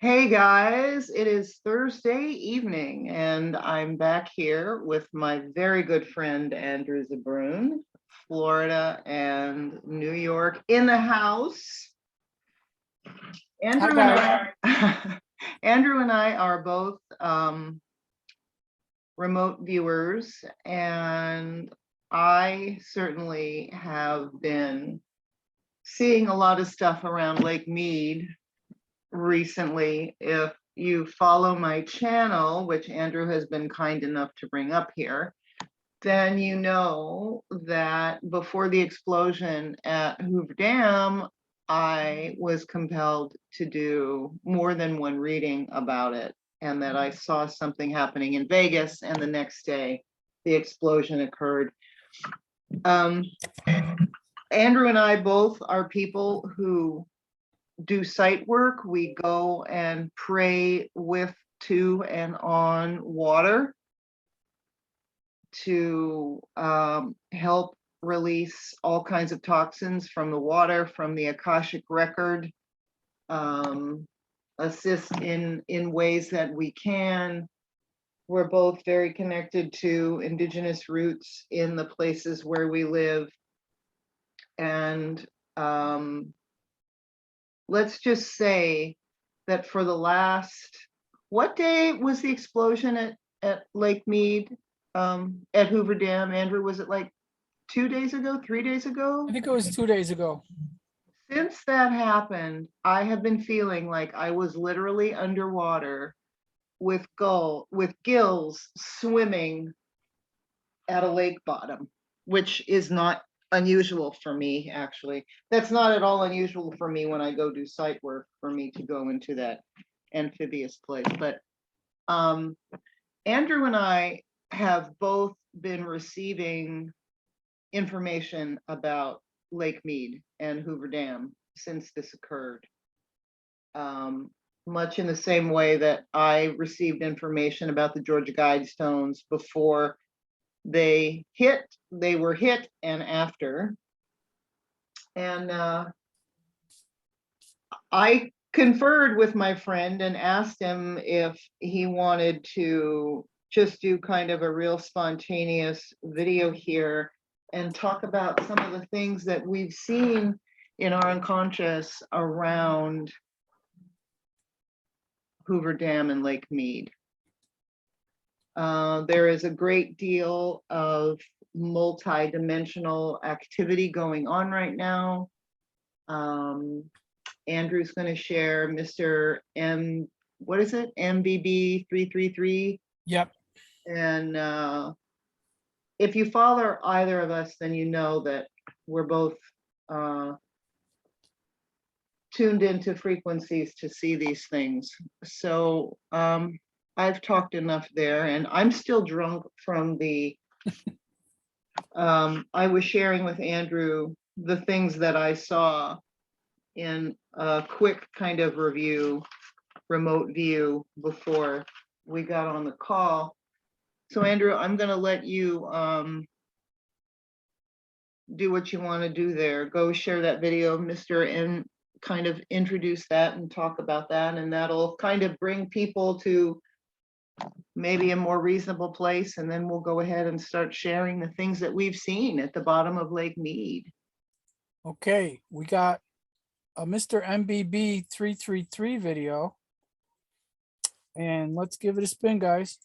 Hey guys, it is Thursday evening and I'm back here with my very good friend Andrew Zebrun, Florida and New York in the house. Andrew and I, Andrew and I are both remote viewers, and I certainly have been seeing a lot of stuff around Lake Meade recently. If you follow my channel, which Andrew has been kind enough to bring up here, then you know that before the explosion at Hoover Dam, I was compelled to do more than one reading about it, and that I saw something happening in Vegas, and the next day the explosion occurred. Andrew and I both are people who do site work. We go and pray with, to, and on water to help release all kinds of toxins from the water, from the Akashic record, assist in ways that we can. We're both very connected to indigenous roots in the places where we live. And let's just say that for the last, what day was the explosion at Lake Meade, at Hoover Dam? Andrew, was it like 2 days ago, 3 days ago? I think it was 2 days ago. Since that happened, I have been feeling like I was literally underwater with gills swimming at a lake bottom, which is not unusual for me, actually. That's not at all unusual for me when I go do site work, for me to go into that amphibious place. But Andrew and I have both been receiving information about Lake Meade and Hoover Dam since this occurred. Much in the same way that I received information about the Georgia Guidestones before they were hit, and after. And I conferred with my friend and asked him if he wanted to just do kind of a real spontaneous video here and talk about some of the things that we've seen in our unconscious around Hoover Dam and Lake Meade. There is a great deal of multi-dimensional activity going on right now. Andrew's going to share Mr. What is it? MBB 333. Yep. And if you follow either of us, then you know that we're both tuned into frequencies to see these things. So I've talked enough there, and I'm still drunk from the, I was sharing with Andrew the things that I saw in a quick kind of review, remote view, before we got on the call. So Andrew, I'm gonna let you do what you want to do there. Go share that video, Mr. and kind of introduce that and talk about that, and that'll kind of bring people to maybe a more reasonable place, and then we'll go ahead and start sharing the things that we've seen at the bottom of Lake Meade. Okay, we got a Mr. MBB 333 video, and let's give it a spin, guys.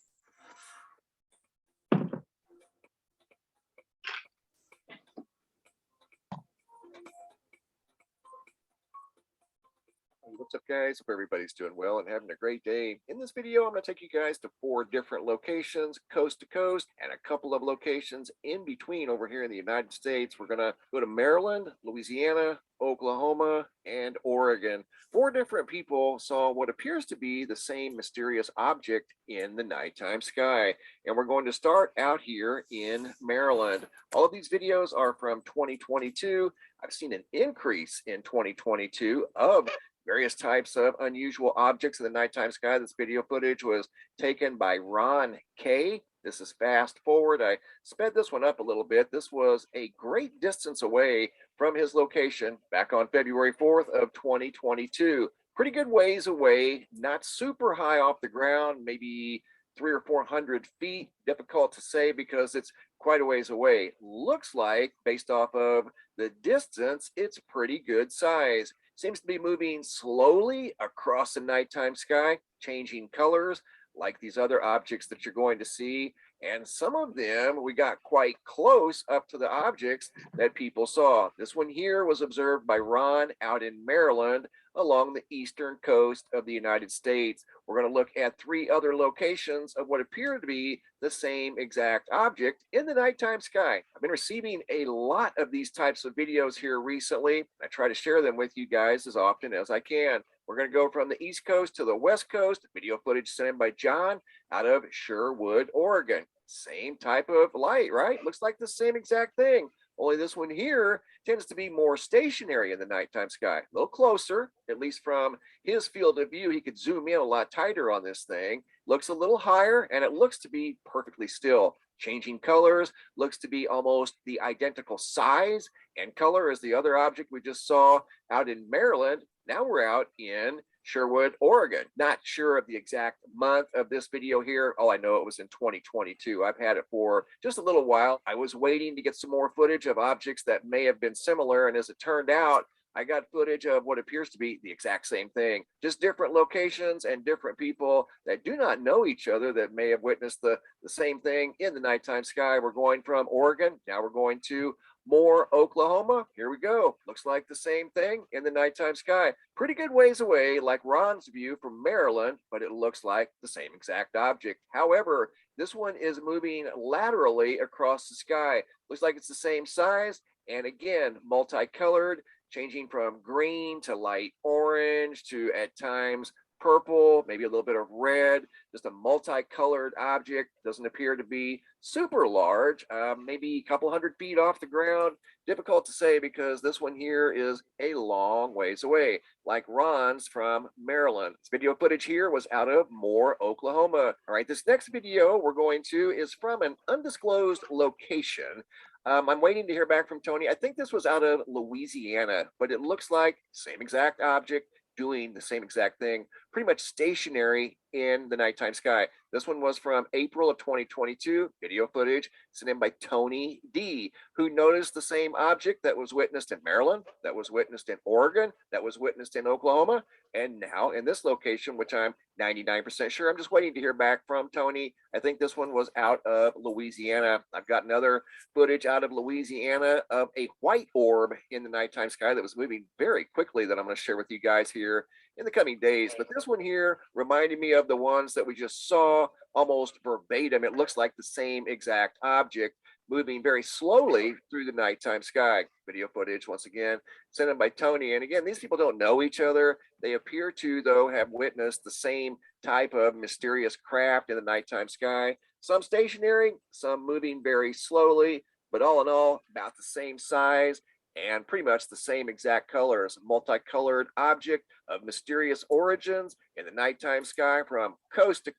What's up, guys? Hope everybody's doing well and having a great day. In this video, I'm going to take you guys to 4 different locations, coast to coast, and a couple of locations in between over here in the United States. We're going to go to Maryland, Louisiana, Oklahoma, and Oregon. 4 different people saw what appears to be the same mysterious object in the nighttime sky. And we're going to start out here in Maryland. All of these videos are from 2022. I've seen an increase in 2022 of various types of unusual objects in the nighttime sky. This video footage was taken by Ron K. This is fast forward. I sped this one up a little bit. This was a great distance away from his location back on February 4th of 2022. pretty good ways away, not super high off the ground, maybe 300 or 400 feet. Difficult to say because it's quite a ways away. Looks like, based off of the distance, it's pretty good size. Seems to be moving slowly across the nighttime sky, changing colors like these other objects that you're going to see. And some of them, we got quite close up to the objects that people saw. This one here was observed by Ron out in Maryland along the eastern coast of the United States. We're going to look at 3 other locations of what appear to be the same exact object in the nighttime sky. I've been receiving a lot of these types of videos here recently. I try to share them with you guys as often as I can. We're going to go from the East Coast to the West Coast. Video footage sent in by John out of Sherwood, Oregon. Same type of light, right? Looks like the same exact thing. Only this one here tends to be more stationary in the nighttime sky. A little closer, at least from his field of view. He could zoom in a lot tighter on this thing. Looks a little higher, and it looks to be perfectly still. Changing colors, looks to be almost the identical size and color as the other object we just saw out in Maryland. Now we're out in Sherwood, Oregon. Not sure of the exact month of this video here. Oh, I know it was in 2022. I've had it for just a little while. I was waiting to get some more footage of objects that may have been similar, and as it turned out, I got footage of what appears to be the exact same thing, just different locations and different people that do not know each other that may have witnessed the same thing in the nighttime sky. We're going from Oregon. Now we're going to Moore, Oklahoma. Here we go. Looks like the same thing in the nighttime sky. Pretty good ways away, like Ron's view from Maryland, but it looks like the same exact object. However, this one is moving laterally across the sky. Looks like it's the same size, and again, multicolored, changing from green to light orange to at times purple, maybe a little bit of red, just a multicolored object. Doesn't appear to be super large, maybe a couple hundred feet off the ground. Difficult to say because this one here is a long ways away, like Ron's from Maryland. This video footage here was out of Moore, Oklahoma. All right, this next video we're going to is from an undisclosed location. I'm waiting to hear back from Tony. I think this was out of Louisiana, but it looks like same exact object doing the same exact thing, pretty much stationary in the nighttime sky. This one was from April of 2022, video footage sent in by Tony D, who noticed the same object that was witnessed in Maryland, that was witnessed in Oregon, that was witnessed in Oklahoma, and now in this location, which I'm 99% sure. I'm just waiting to hear back from Tony. I think this one was out of Louisiana. I've got another footage out of Louisiana of a white orb in the nighttime sky that was moving very quickly that I'm going to share with you guys here in the coming days. But this one here reminded me of the ones that we just saw almost verbatim. It looks like the same exact object moving very slowly through the nighttime sky. Video footage, once again, sent in by Tony. And again, these people don't know each other. They appear to, though, have witnessed the same type of mysterious craft in the nighttime sky. Some stationary, some moving very slowly, but all in all, about the same size and pretty much the same exact colors. Multicolored object of mysterious origins in the nighttime sky from coast to.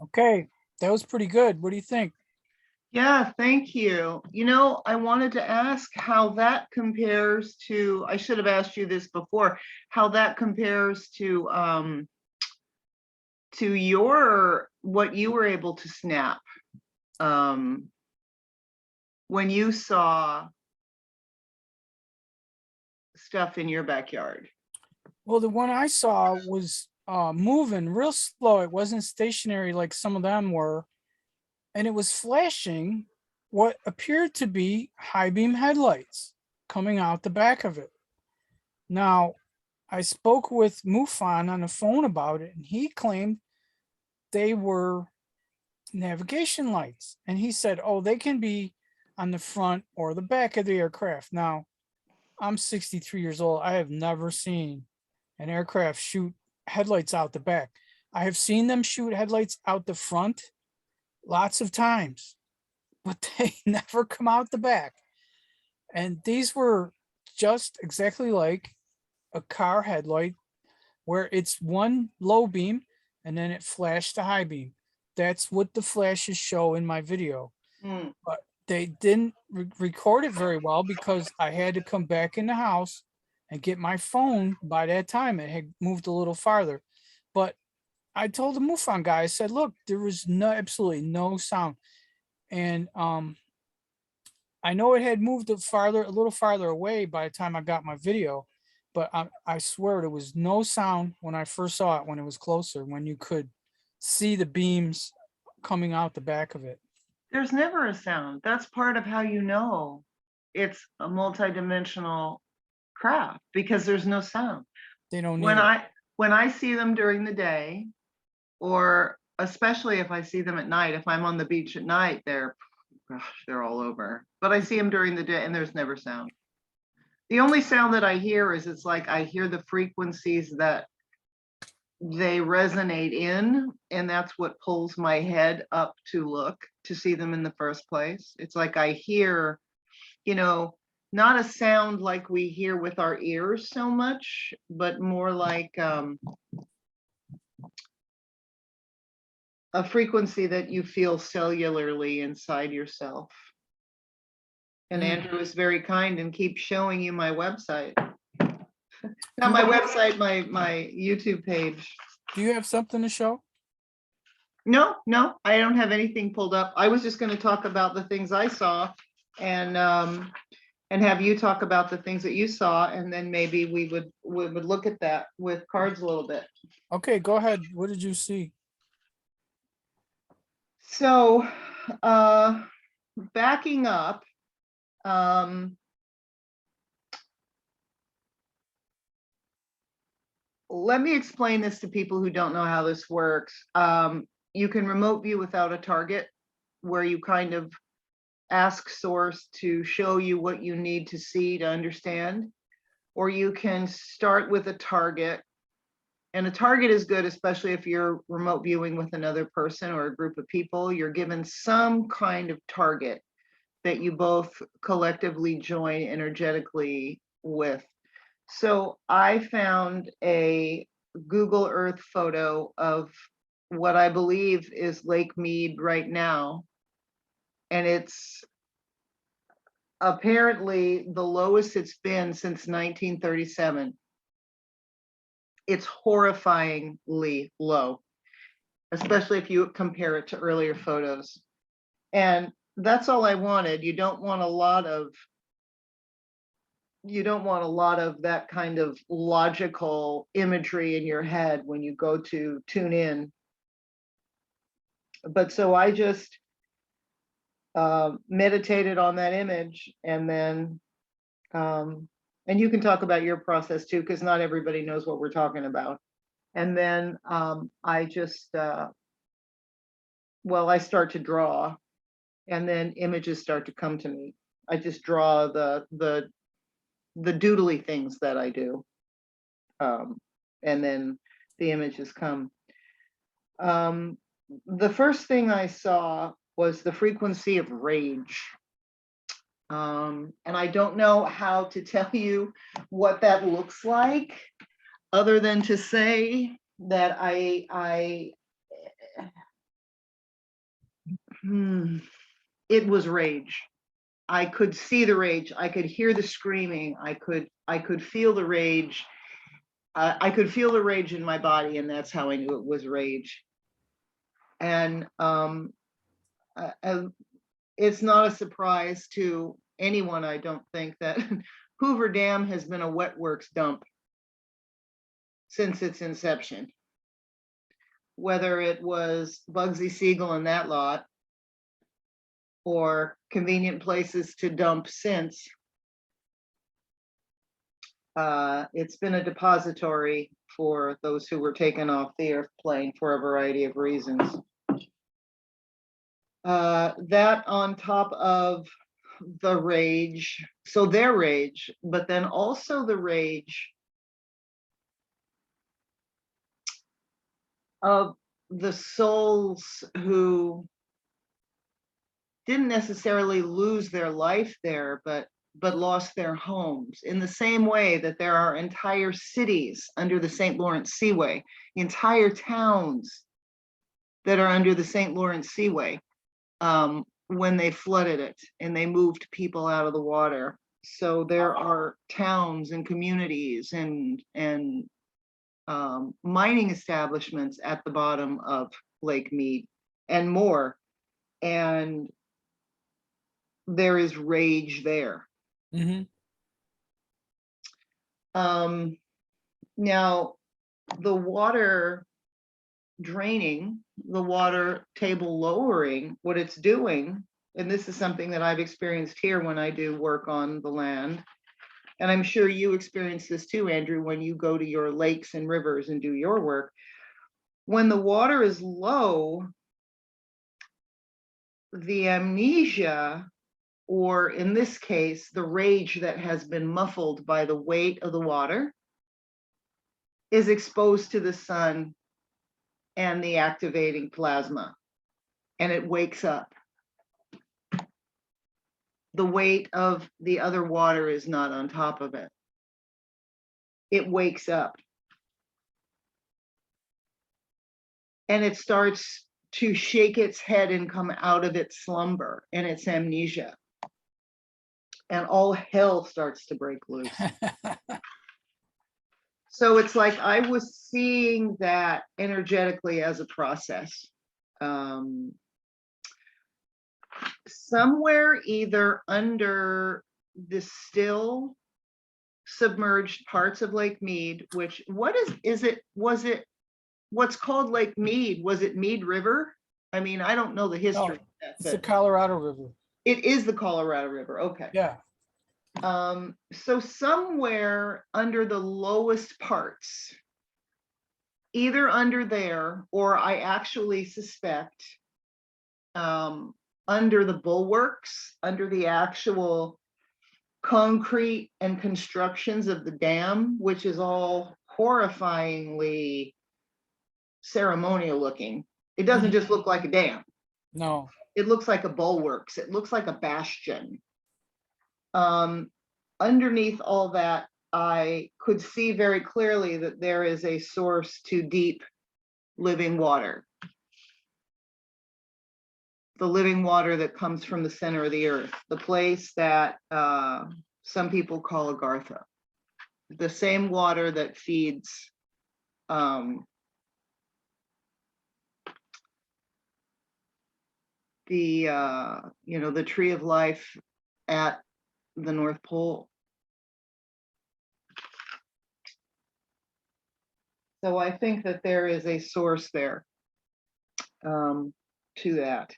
Okay, that was pretty good. What do you think? Yeah, thank you. You know, I wanted to ask how that compares to, I should have asked you this before, how that compares to your, what you were able to snap when you saw stuff in your backyard. Well, the one I saw was moving real slow. It wasn't stationary like some of them were. And it was flashing what appeared to be high beam headlights coming out the back of it. Now, I spoke with Mufan on the phone about it, and he claimed they were navigation lights. And he said, oh, they can be on the front or the back of the aircraft. Now, I'm 63 years old. I have never seen an aircraft shoot headlights out the back. I have seen them shoot headlights out the front lots of times, but they never come out the back. And these were just exactly like a car headlight where it's one low beam and then it flashed to high beam. That's what the flashes show in my video. But they didn't record it very well because I had to come back in the house and get my phone. By that time, it had moved a little farther. But I told the MUFON guy, I said, look, there was absolutely no sound. And I know it had moved a little farther away by the time I got my video, but I swear there was no sound when I first saw it, when it was closer, when you could see the beams coming out the back of it. There's never a sound. That's part of how you know it's a multidimensional craft, because there's no sound. They don't need When it. when I see them during the day, or especially if I see them at night, if I'm on the beach at night, they're all over. But I see them during the day and there's never sound. The only sound that I hear is, it's like I hear the frequencies that they resonate in, and that's what pulls my head up to look to see them in the first place. It's like I hear, you know, not a sound like we hear with our ears so much, but more like a frequency that you feel cellularly inside yourself. And Andrew is very kind and keeps showing you my website. Not my website, my YouTube page. Do you have something to show? No, I don't have anything pulled up. I was just going to talk about the things I saw, and have you talk about the things that you saw, and then maybe we would look at that with cards a little bit. Okay, go ahead. What did you see? So, backing up, let me explain this to people who don't know how this works. You can remote view without a target, where you kind of ask source to show you what you need to see to understand, or you can start with a target. And a target is good, especially if you're remote viewing with another person or a group of people. You're given some kind of target that you both collectively join energetically with. So I found a Google Earth photo of what I believe is Lake Meade right now. And it's apparently the lowest it's been since 1937. It's horrifyingly low, especially if you compare it to earlier photos. And that's all I wanted. You don't want a lot of that kind of logical imagery in your head when you go to tune in. But so I just meditated on that image, and then and you can talk about your process too, because not everybody knows what we're talking about. And then I just I start to draw, and then images start to come to me. I just draw the doodly things that I do, and then the images come. The first thing I saw was the frequency of rage. And I don't know how to tell you what that looks like, other than to say that it was rage. I could see the rage. I could hear the screaming. I could feel the rage. I could feel the rage in my body, and that's how I knew it was rage. And it's not a surprise to anyone, I don't think, that Hoover Dam has been a wet works dump since its inception. Whether it was Bugsy Siegel and that lot, or convenient places to dump since, it's been a depository for those who were taken off the Earth plane for a variety of reasons. That on top of the rage, so their rage, but then also the rage of the souls who didn't necessarily lose their life there, but lost their homes, in the same way that there are entire cities under the St. Lawrence Seaway, entire towns that are under the St. Lawrence Seaway, when they flooded it and they moved people out of the water. So there are towns and communities and mining establishments at the bottom of Lake Meade and more. And there is rage there. Hmm. Now, the water draining, the water table lowering, what it's doing, and this is something that I've experienced here when I do work on the land, and I'm sure you experience this too, Andrew, when you go to your lakes and rivers and do your work. When the water is low, the amnesia, or in this case, the rage that has been muffled by the weight of the water, is exposed to the sun and the activating plasma, and it wakes up. The weight of the other water is not on top of it. It wakes up. And it starts to shake its head and come out of its slumber and its amnesia. And all hell starts to break loose. So it's like I was seeing that energetically as a process. Somewhere either under the still submerged parts of Lake Meade, which was it what's called Lake Meade? Was it Meade River? I mean, I don't know the history of that, It's the but Colorado River. it is the Colorado River. Okay. Yeah. So somewhere under the lowest parts, either under there, or I actually suspect under the bulwarks, under the actual concrete and constructions of the dam, which is all horrifyingly ceremonial looking. It doesn't just look like a dam. No. It looks like a bulwarks. It looks like a bastion. Underneath all that, I could see very clearly that there is a source to deep living water. The living water that comes from the center of the earth, the place that some people call Agartha. The same water that feeds the tree of life at the North Pole. So I think that there is a source there to that.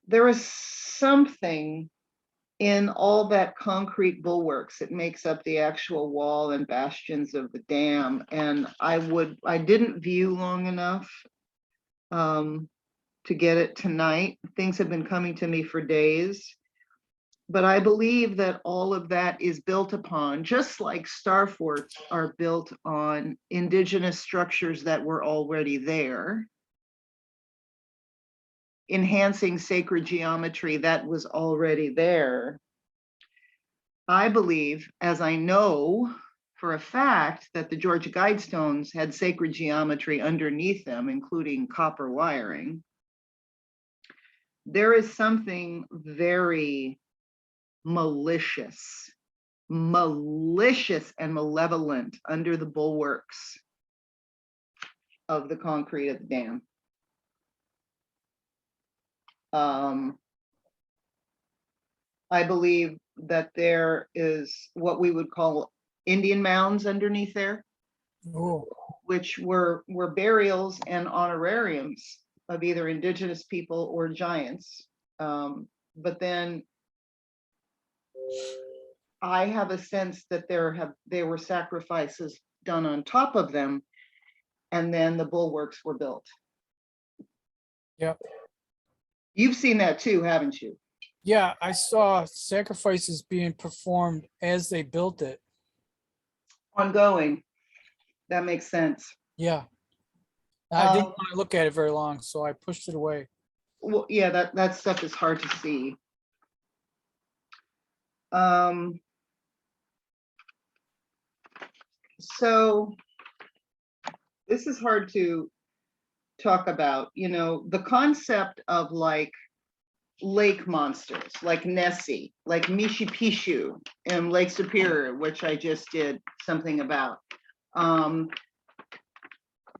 There is something in all that concrete bulwarks that makes up the actual wall and bastions of the dam. And I didn't view long enough to get it tonight. Things have been coming to me for days. But I believe that all of that is built upon, just like star forts are built on indigenous structures that were already there, enhancing sacred geometry that was already there. I believe, as I know for a fact, that the Georgia Guidestones had sacred geometry underneath them, including copper wiring. There is something very malicious and malevolent under the bulwarks of the concrete of the dam. I believe that there is what we would call Indian mounds underneath there, which were burials and honorariums of either indigenous people or giants. But then I have a sense that there were sacrifices done on top of them, and then the bulwarks were built. Yep. You've seen that too, haven't you? Yeah, I saw sacrifices being performed as they built it. Ongoing. That makes sense. Yeah. I didn't want to look at it very long, so I pushed it away. Well, yeah, that stuff is hard to see. So this is hard to talk about, you know, the concept of like lake monsters, like Nessie, like Mishipishu in Lake Superior, which I just did something about.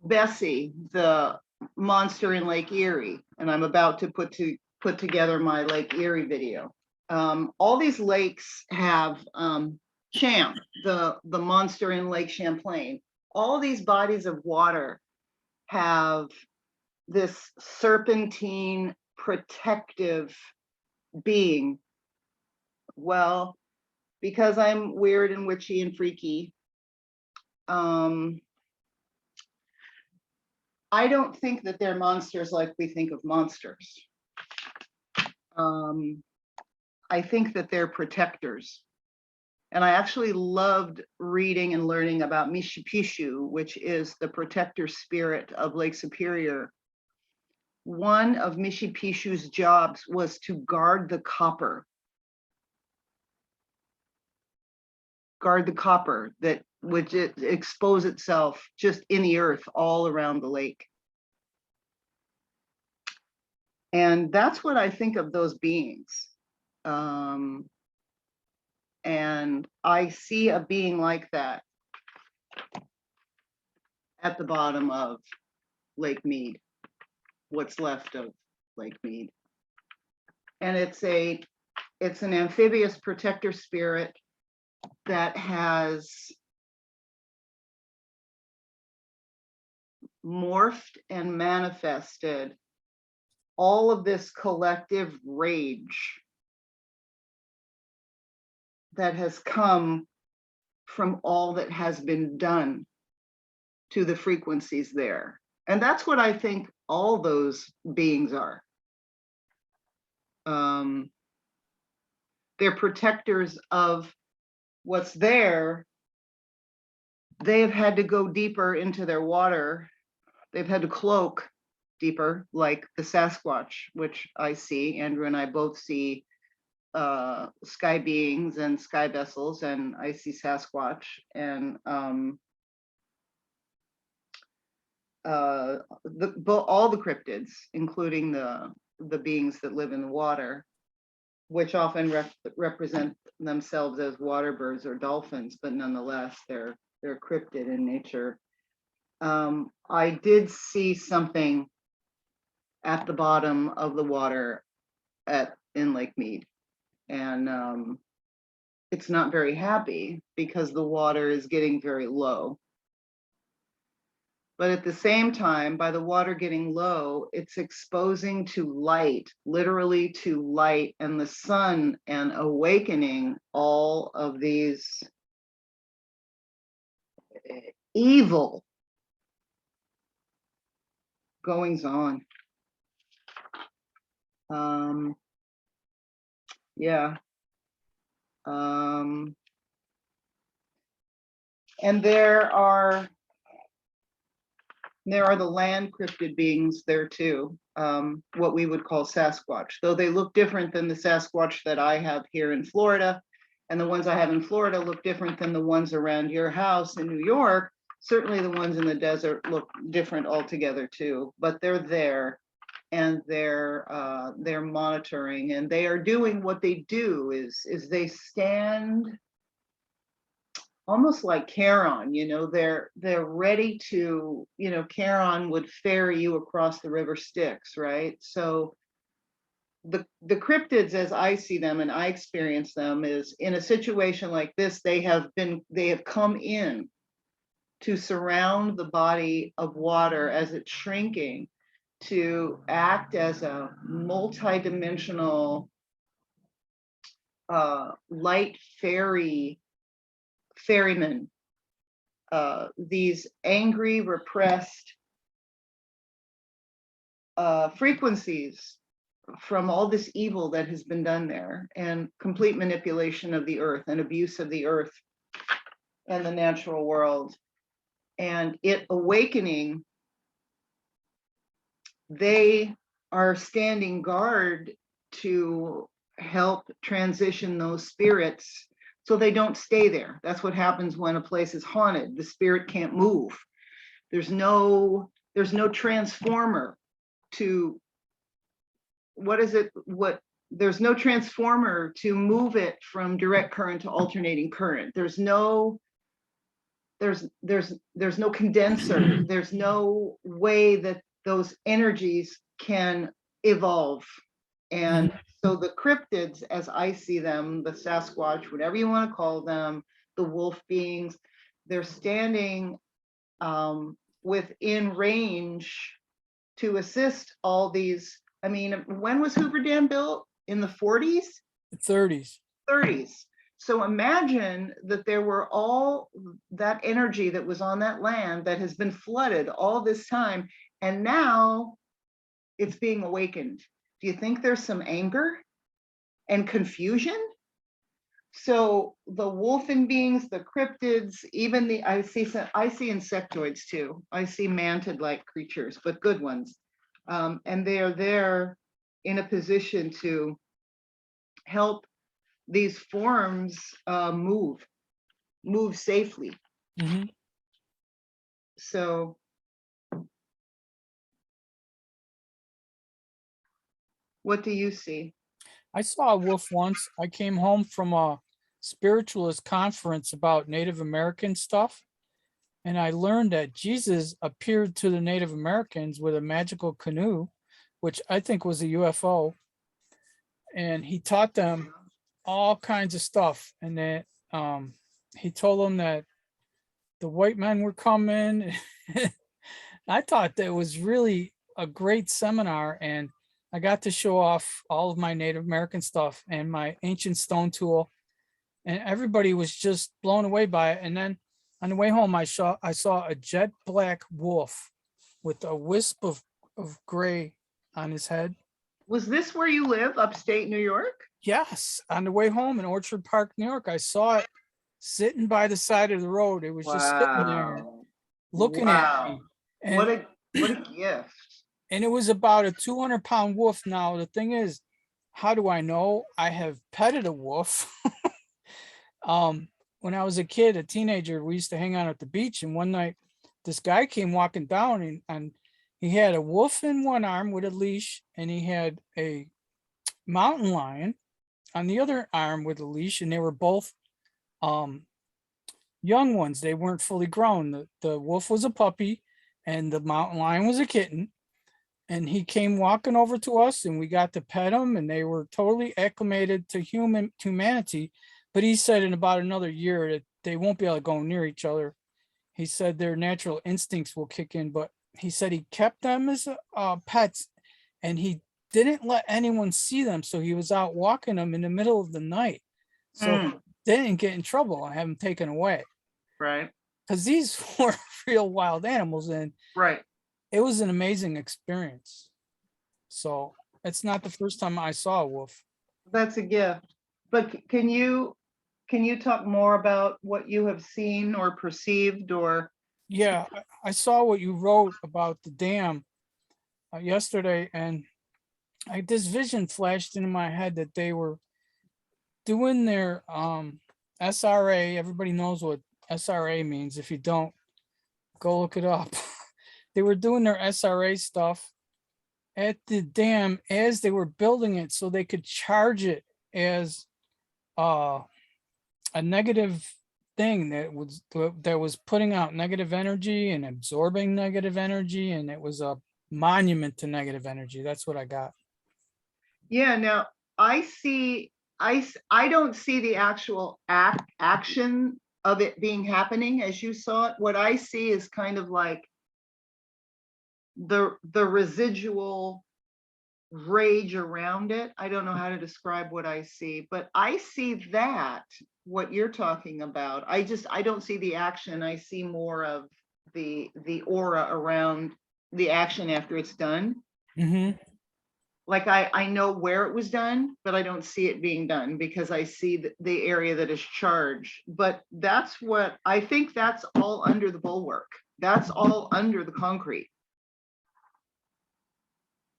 Bessie, the monster in Lake Erie, and I'm about to put together my Lake Erie video. All these lakes have Champ, the monster in Lake Champlain. All these bodies of water have this serpentine protective being. Well, because I'm weird and witchy and freaky, I don't think that they're monsters like we think of monsters. I think that they're protectors. And I actually loved reading and learning about Mishipishu, which is the protector spirit of Lake Superior. One of Mishipishu's jobs was to guard the copper. Guard the copper that would expose itself just in the earth all around the lake. And that's what I think of those beings. And I see a being like that at the bottom of Lake Meade, what's left of Lake Meade. And it's an amphibious protector spirit that has morphed and manifested all of this collective rage that has come from all that has been done to the frequencies there. And that's what I think all those beings are. They're protectors of what's there. They have had to go deeper into their water. They've had to cloak deeper, like the Sasquatch, which I see. Andrew and I both see sky beings and sky vessels, and I see Sasquatch, and all the cryptids, including the beings that live in the water, which often represent themselves as water birds or dolphins, but nonetheless they're cryptid in nature. I did see something at the bottom of the water in Lake Meade, and it's not very happy because the water is getting very low. But at the same time, by the water getting low, it's exposing to light, literally to light and the sun, and awakening all of these evil goings on. Yeah. And there are the land cryptid beings there too, what we would call Sasquatch, though they look different than the Sasquatch that I have here in Florida. And the ones I have in Florida look different than the ones around your house in New York. Certainly the ones in the desert look different altogether too, but they're there, and they're monitoring, and they are doing what they do is they stand almost like Charon, you know, they're ready to, you know, Charon would ferry you across the river Styx, right? So the cryptids, as I see them and I experience them, is in a situation like this, they have come in to surround the body of water as it's shrinking, to act as a multi-dimensional light ferryman. These angry, repressed frequencies from all this evil that has been done there, and complete manipulation of the earth and abuse of the earth and the natural world, and it awakening. They are standing guard to help transition those spirits so they don't stay there. That's what happens when a place is haunted. The spirit can't move. There's no there's no transformer to, there's no transformer to move it from direct current to alternating current. There's no condenser. There's no way that those energies can evolve. And so the cryptids, as I see them, the Sasquatch, whatever you want to call them, the wolf beings, they're standing within range to assist all these. I mean, when was Hoover Dam built? In the 40s? 30s. 30s. So imagine that there were all that energy that was on that land that has been flooded all this time, and now it's being awakened. Do you think there's some anger and confusion? So the wolfen beings, the cryptids, even I see insectoids too. I see mantid-like creatures, but good ones. And they are there in a position to help these forms move safely. Mm-hmm. So what do you see? I saw a wolf once. I came home from a spiritualist conference about Native American stuff, and I learned that Jesus appeared to the Native Americans with a magical canoe, which I think was a UFO, and he taught them all kinds of stuff. And that he told them that the white men were coming. I thought that was really a great seminar, and I got to show off all of my Native American stuff and my ancient stone tool, and everybody was just blown away by it. And then on the way home, I saw a jet black wolf with a wisp of gray on his head. Was this where you live, upstate New York? Yes, on the way home in Orchard Park, New York, I saw it sitting by the side of the road. It was just sitting there looking at me. And what a gift. And it was about a 200-pound wolf. Now, the thing is, how do I know? I have petted a wolf. When I was a kid, a teenager, we used to hang out at the beach. And one night, this guy came walking down, and he had a wolf in one arm with a leash, and he had a mountain lion on the other arm with a leash. And they were both young ones. They weren't fully grown. The wolf was a puppy, and the mountain lion was a kitten. And he came walking over to us, and we got to pet them, and they were totally acclimated to humanity. But he said in about another year that they won't be able to go near each other. He said their natural instincts will kick in, but he said he kept them as pets, and he didn't let anyone see them. So he was out walking them in the middle of the night. So they didn't get in trouble and have them taken away. Right. Because these were real wild animals, and right. It was an amazing experience. So it's not the first time I saw a wolf. That's a gift. But can you talk more about what you have seen or perceived or? Yeah, I saw what you wrote about the dam yesterday, and this vision flashed into my head that they were doing their SRA. Everybody knows what SRA means. If you don't, go look it up. They were doing their SRA stuff at the dam as they were building it, so they could charge it as a negative thing that was putting out negative energy and absorbing negative energy, and it was a monument to negative energy. That's what I got. Yeah. Now I don't see the actual action of it being happening as you saw it. What I see is kind of like the residual rage around it. I don't know how to describe what I see, but I see that what you're talking about. I don't see the action. I see more of the aura around the action after it's done. Mm-hmm. Like I know where it was done, but I don't see it being done because I see the area that is charged. But that's what I think, that's all under the bulwark. That's all under the concrete.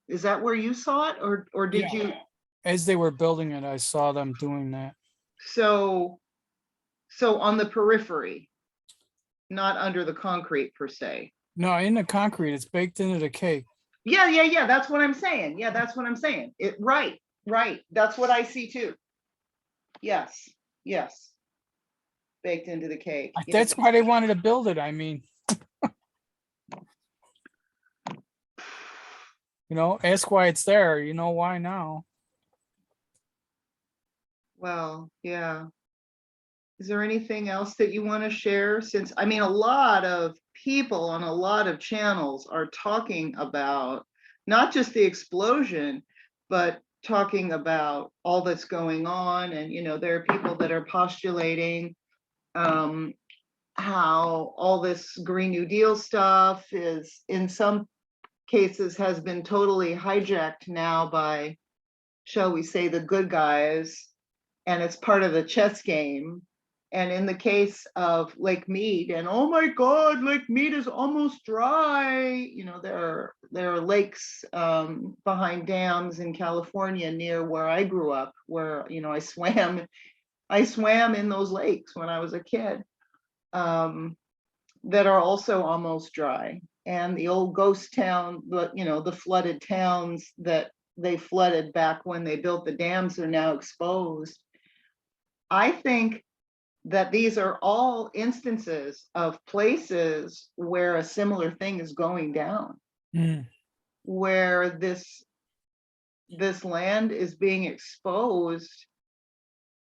Is that where you saw it, or did you? As they were building it, I saw them doing that. So on the periphery, not under the concrete per se. No, in the concrete, it's baked into the cake. Yeah, that's what I'm saying. Yeah, that's what I'm saying. Right. That's what I see too. Yes, yes. Baked into the cake. Yeah. That's why they wanted to build it. I mean, ask why it's there. You know why now. Well, yeah. Is there anything else that you want to share? Since, I mean, a lot of people on a lot of channels are talking about not just the explosion, but talking about all that's going on. And, there are people that are postulating how all this Green New Deal stuff is, in some cases, has been totally hijacked now by, shall we say, the good guys, and it's part of the chess game. And in the case of Lake Meade, and oh my God, Lake Meade is almost dry. There are lakes behind dams in California near where I grew up, where I swam in those lakes when I was a kid, that are also almost dry. And the old ghost town, the flooded towns that they flooded back when they built the dams are now exposed. I think that these are all instances of places where a similar thing is going down, Mm. where this land is being exposed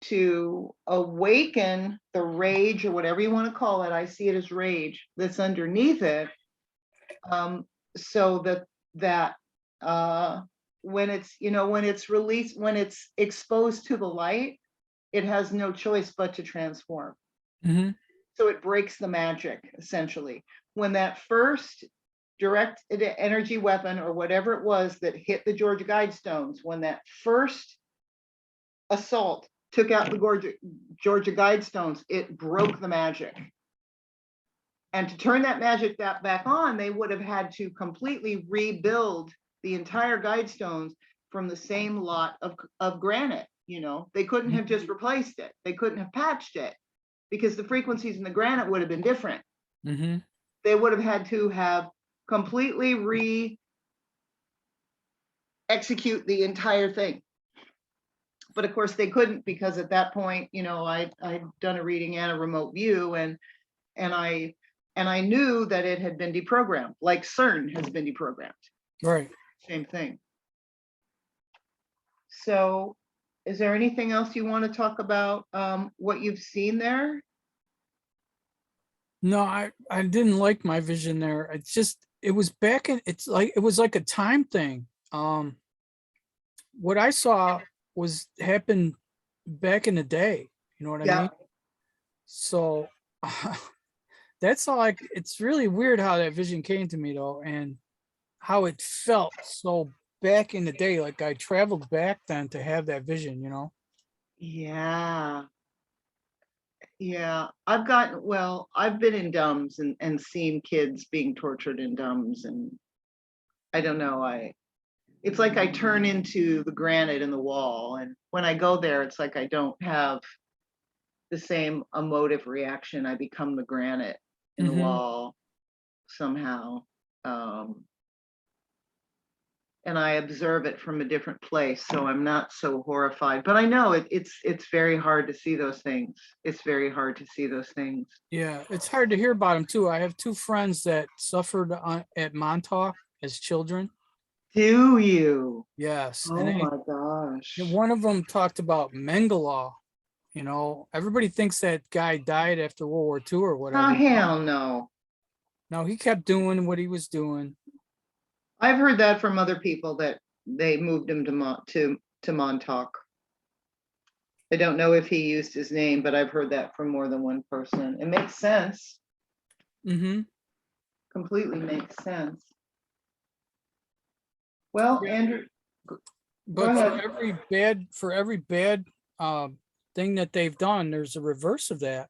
to awaken the rage, or whatever you want to call it. I see it as rage that's underneath it, so that when it's released, when it's exposed to the light, it has no choice but to transform. Hmm. So it breaks the magic, essentially. When that first direct energy weapon, or whatever it was that hit the Georgia Guidestones, when that first assault took out the Georgia Guidestones, it broke the magic. And to turn that magic back on, they would have had to completely rebuild the entire Guidestones from the same lot of granite. They couldn't have just replaced it. They couldn't have patched it, because the frequencies in the granite would have been different. Mm-hmm. They would have had to have completely execute the entire thing. But of course they couldn't, because at that point, I'd done a reading and a remote view, and I knew that it had been deprogrammed, like CERN has been deprogrammed. Right. Same thing. So is there anything else you want to talk about, what you've seen there? No, I didn't like my vision there. It was back in, it was like a time thing. What I saw happened back in the day. You know what I Yeah. mean? So that's all it's really weird how that vision came to me though, and how it felt so back in the day. Like I traveled back then to have that vision, Yeah. Yeah. I've been in DUMBs and seen kids being tortured in DUMBs, and I don't know, it's like I turn into the granite in the wall, and when I go there, it's like I don't have the same emotive reaction. I become the granite in the wall somehow. And I observe it from a different place, so I'm not so horrified. But I know it's very hard to see those things. It's very hard to see those things. Yeah, it's hard to hear about them too. I have two friends that suffered at Montauk as children. Do you? Yes, Oh my gosh. one of them talked about Mengele. Everybody thinks that guy died after World War II or Oh whatever. hell no. No, he kept doing what he was doing. I've heard that from other people, that they moved him to Montauk. I don't know if he used his name, but I've heard that from more than one person. It makes sense. Mm-hmm. Completely makes sense. Well, Yeah. Andrew, But ahead. for every bad thing that they've done, there's a reverse of that,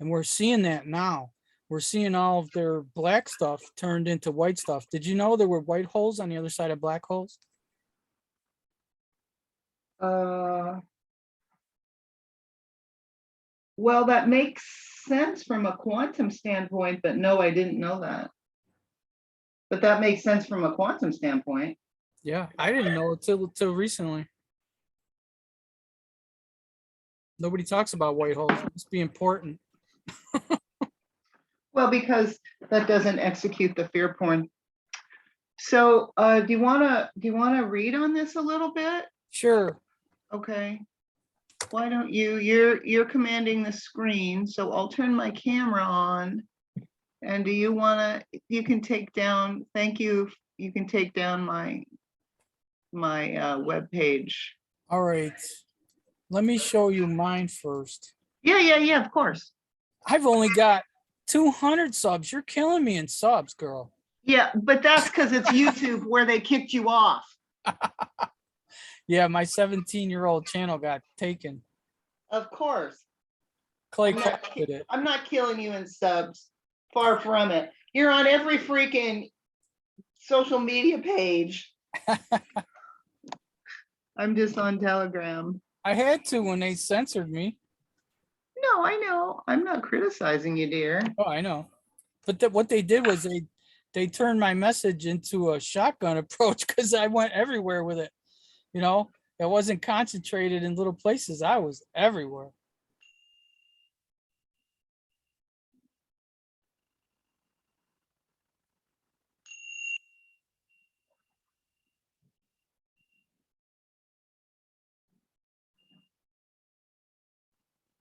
and we're seeing that now. We're seeing all of their black stuff turned into white stuff. Did you know there were white holes on the other side of black holes? Well, that makes sense from a quantum standpoint, but no, I didn't know that. But that makes sense from a quantum standpoint. Yeah, I didn't know it till recently. Nobody talks about white holes. It must be important. Well, because that doesn't execute the fear porn. So do you wanna read on this a little bit? Sure. Okay. Why don't you're commanding the screen, so I'll turn my camera on. And do you you can take down, thank you. You can take down my web page. All right. Let me show you mine first. Yeah, of course. I've only got 200 subs. You're killing me in subs, girl. Yeah, but that's because it's YouTube where they kicked you off. Yeah, my 17-year-old channel got taken. Of course. Clay did it. I'm not killing you in subs. Far from it. You're on every freaking social media page. I'm just on Telegram. I had to when they censored me. No, I know. I'm not criticizing you, dear. Oh, I know. But what they did was they turned my message into a shotgun approach because I went everywhere with it. You know, it wasn't concentrated in little places. I was everywhere.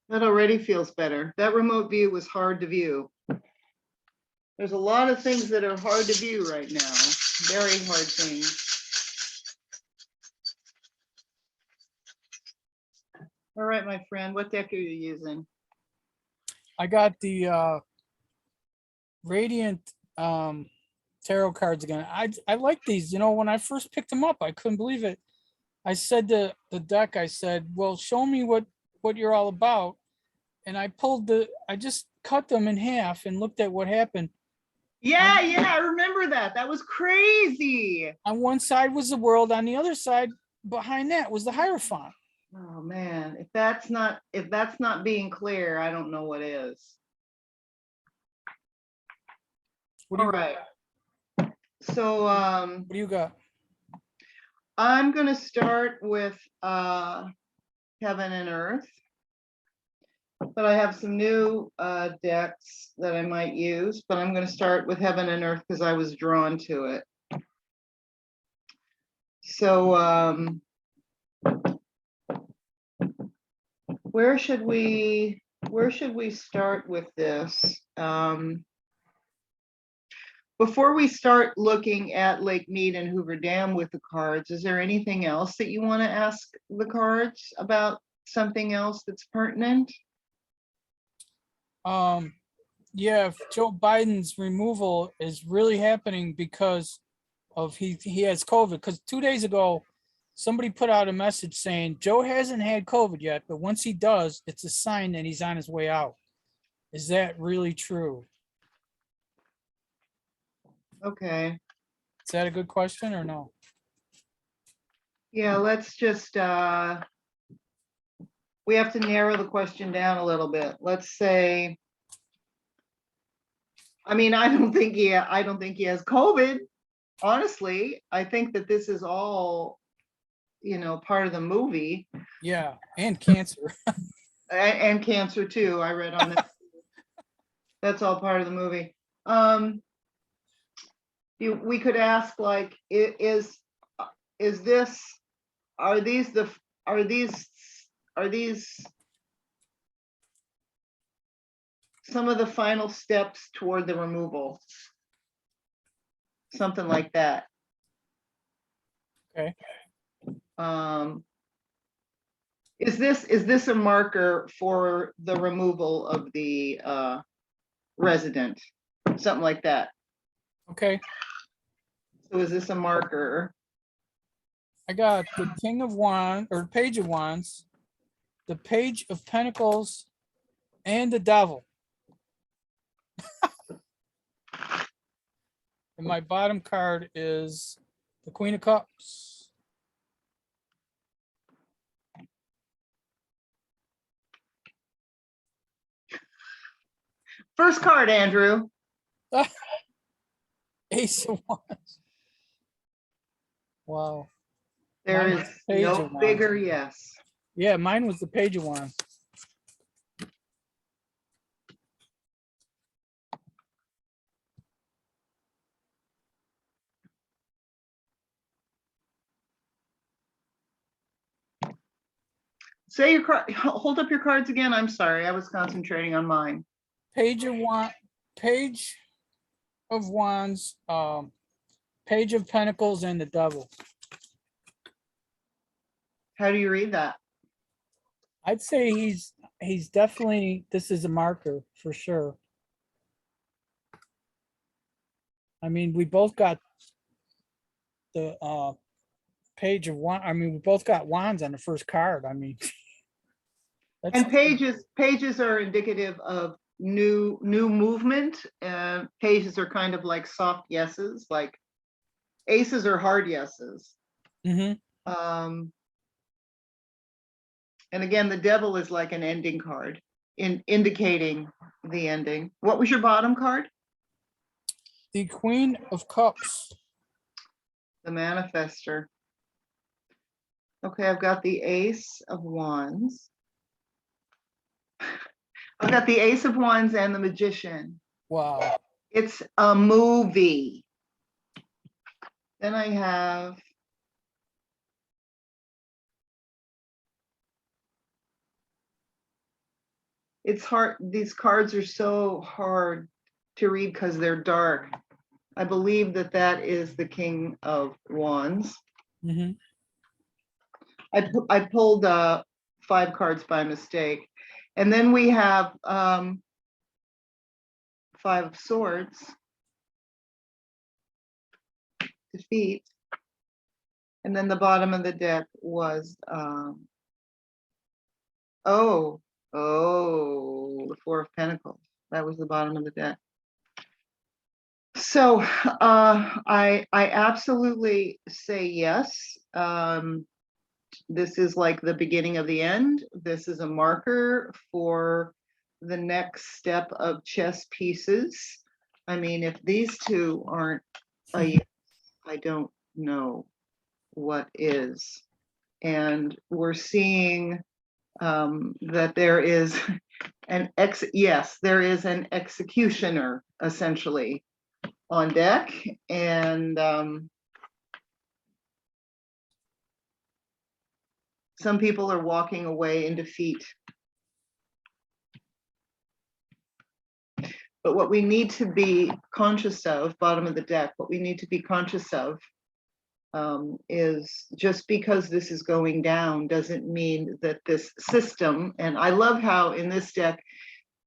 That already feels better. That remote view was hard to view. There's a lot of things that are hard to view right now. Very hard things. All right, my friend, what deck are you using? I got the Radiant tarot cards again. I like these. You know, when I first picked them up, I couldn't believe it. I said to the deck, I said, well, show me what you're all about. And I just cut them in half and looked at what happened. Yeah, I remember that. That was crazy. On one side was the world, on the other side, behind that was the Hierophant. Oh man, if that's not being clear, I don't know what is. All right. So what do you got? I'm gonna start with Heaven and Earth. But I have some new decks that I might use, but I'm going to start with Heaven and Earth because I was drawn to it. So where should we start with this? Before we start looking at Lake Meade and Hoover Dam with the cards, is there anything else that you want to ask the cards about, something else that's pertinent? Yeah, if Joe Biden's removal is really happening because of he has COVID. Because 2 days ago, somebody put out a message saying Joe hasn't had COVID yet, but once he does, it's a sign that he's on his way out. Is that really true? Okay. Is that a good question or no? Yeah, let's just we have to narrow the question down a little bit. Let's say, I mean, I don't think he has COVID. Honestly, I think that this is all, part of the movie. Yeah, and cancer. And cancer too. I read on that. That's all part of the movie. We could ask, like, are these some of the final steps toward the removal? Something like that. Okay. Is this a marker for the removal of the resident? Something like that. Okay. So is this a marker? I got the King of Wands or Page of Wands, the Page of Pentacles, and the Devil. And my bottom card is the Queen of Cups. First card, Andrew. Ace of Wands. Wow. There Mine is was Page no of Wands. bigger yes. Yeah, mine was the Page of Wands. Say your card, hold up your cards again. I'm sorry, I was concentrating on mine. Page of Wands, Page of Wands, Page of Pentacles, and the Devil. How do you read that? I'd say he's definitely, this is a marker for sure. I mean, we both got the Page of Wands. I mean, we both got wands on the first card. I mean, that's And pages are indicative of new movement. Pages are kind of like soft yeses, like aces are hard yeses. Mhm. And again, the devil is like an ending card, indicating the ending. What was your bottom card? The Queen of Cups. The manifester. Okay, I've got the Ace of Wands. I've got the Ace of Wands and the Magician. Wow. It's a movie. Then I have it's hard. These cards are so hard to read because they're dark. I believe that that is the King of Wands. Mhm. I pulled 5 cards by mistake. And then we have 5 of Swords, defeat. And then the bottom of the deck was, the 4 of Pentacles. That was the bottom of the deck. So I absolutely say yes. This is like the beginning of the end. This is a marker for the next step of chess pieces. I mean, if these two aren't a yes, I don't know what is. And we're seeing that there is there is an executioner essentially on deck, and some people are walking away in defeat. But what we need to be conscious of, bottom of the deck, what we need to be conscious of is just because this is going down doesn't mean that this system, and I love how in this deck,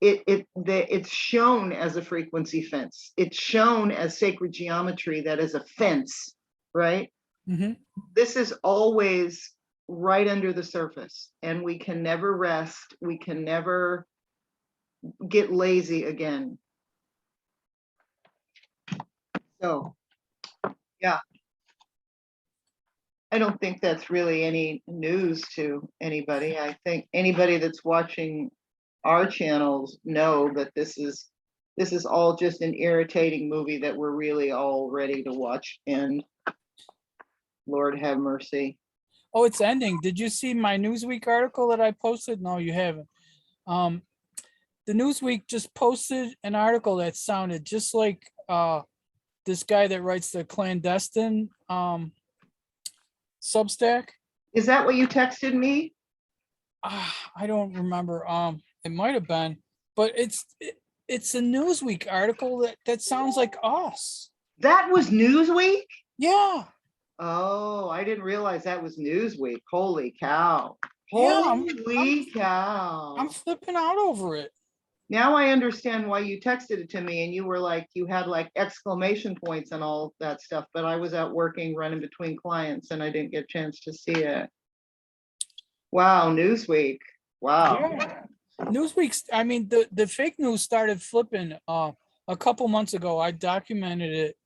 it's shown as a frequency fence. It's shown as sacred geometry that is a fence, right? Mhm. This is always right under the surface, and we can never rest. We can never get lazy again. So, yeah. I don't think that's really any news to anybody. I think anybody that's watching our channels know that this is all just an irritating movie that we're really all ready to watch end. Lord have mercy. Oh, it's ending. Did you see my Newsweek article that I posted? No, you haven't. The Newsweek just posted an article that sounded just like this guy that writes the clandestine Substack. Is that what you texted me? I don't remember. It might have been, but it's a Newsweek article that sounds like us. That was Newsweek? Yeah. Oh, I didn't realize that was Newsweek. Holy cow. Yeah, Holy cow. I'm flipping out over it. Now I understand why you texted it to me and you were like, you had like exclamation points and all that stuff, but I was out working, running between clients, and I didn't get a chance to see it. Wow, Newsweek. Wow. Yeah. Newsweek's, I mean, the fake news started flipping a couple months ago. I documented it,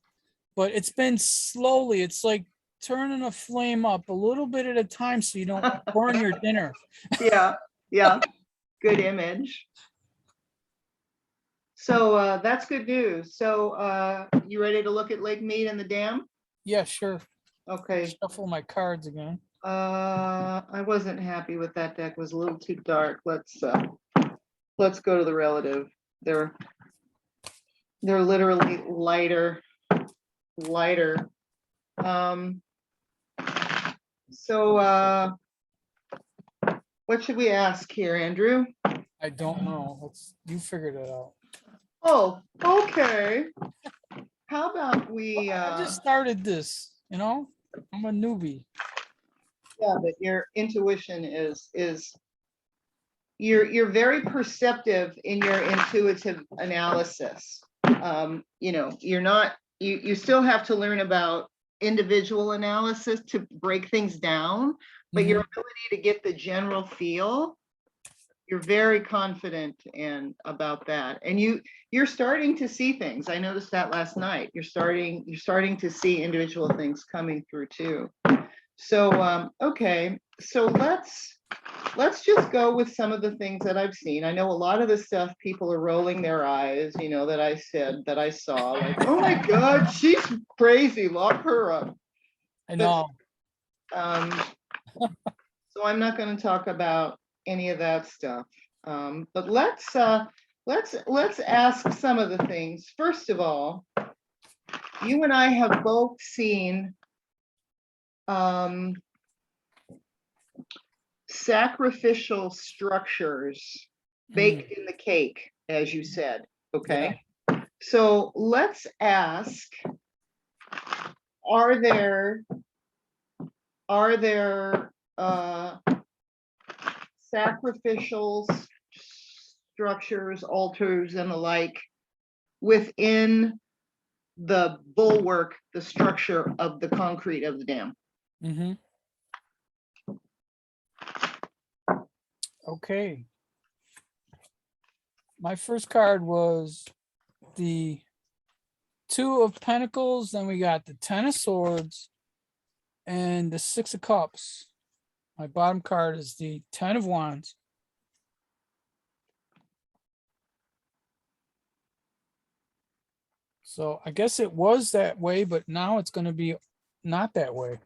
but it's been slowly. It's like turning a flame up a little bit at a time so you don't burn your dinner. Yeah, yeah. Good image. So that's good news. So you ready to look at Lake Meade and the dam? Yeah, sure. Okay. Shuffle my cards again. I wasn't happy with that deck. It was a little too dark. Let's go to the relative. They're literally lighter. So what should we ask here, Andrew? I don't know. You figured it out. Oh, okay. How about we I just started this, I'm a newbie. yeah, but your intuition is you're very perceptive in your intuitive analysis. You're not you still have to learn about individual analysis to break things down, but your ability to get the general feel, you're very confident in about that. And you're starting to see things. I noticed that last night. You're starting to see individual things coming through too. So okay, so let's just go with some of the things that I've seen. I know a lot of the stuff people are rolling their eyes, that I said, that I saw, like, oh my God, she's crazy, lock her up. I know. So I'm not going to talk about any of that stuff. But let's ask some of the things. First of all, you and I have both seen sacrificial structures baked in the cake, as you said. Okay. Yeah. So let's ask, are there sacrificial structures, altars, and the like within the bulwark, the structure of the concrete of the dam? Okay. My first card was the 2 of Pentacles, then we got the 10 of Swords and the 6 of Cups. My bottom card is the 10 of Wands. So I guess it was that way, but now it's going to be not that way.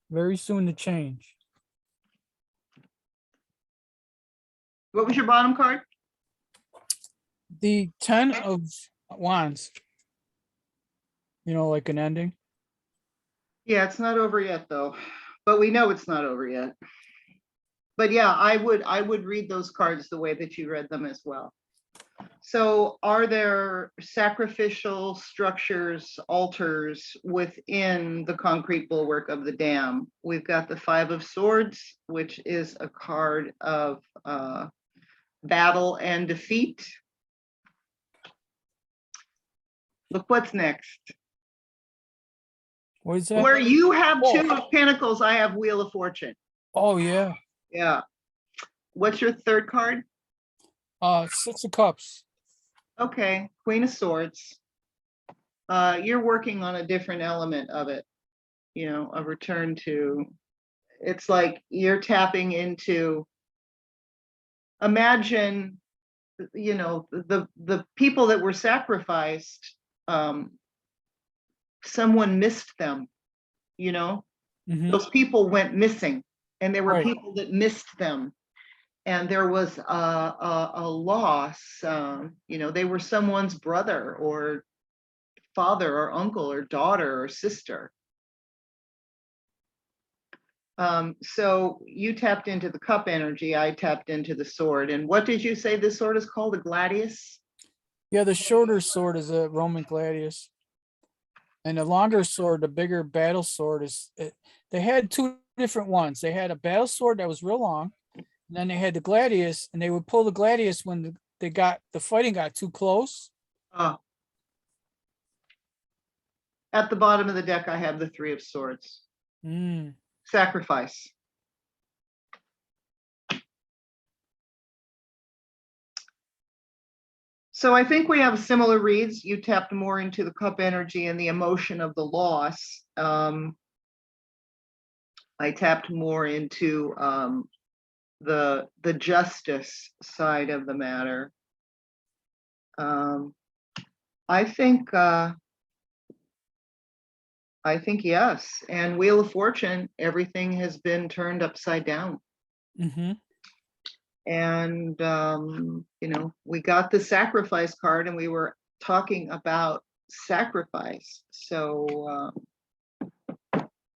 Very soon to change. What was your bottom card? The 10 of Wands. Like an ending. Yeah, it's not over yet though, but we know it's not over yet. But yeah, I would read those cards the way that you read them as well. So are there sacrificial structures, altars within the concrete bulwark of the dam? We've got the 5 of Swords, which is a card of battle and defeat. Look what's next. What is that? Where you have 2 of Pentacles, I have Wheel of Fortune. Oh, yeah. Yeah. What's your third card? 6 of Cups. Okay, Queen of Swords. You're working on a different element of it, a return to, it's like you're tapping into, imagine, the people that were sacrificed, someone missed them, those people went missing, and there were people that missed them. And there was a loss, they were someone's brother or father or uncle or daughter or sister. So you tapped into the cup energy, I tapped into the sword. And what did you say this sword is called? A gladius? Yeah, the shorter sword is a Roman gladius. And the longer sword, the bigger battle sword they had 2 different ones. They had a battle sword that was real long. And then they had the gladius, and they would pull the gladius when the fighting got too close. At the bottom of the deck, I have the 3 of Swords. Sacrifice. So I think we have similar reads. You tapped more into the cup energy and the emotion of the loss. I tapped more into the justice side of the matter. I think yes. And Wheel of Fortune, everything has been turned upside down. Mm-hmm. And you know, we got the sacrifice card, and we were talking about sacrifice. So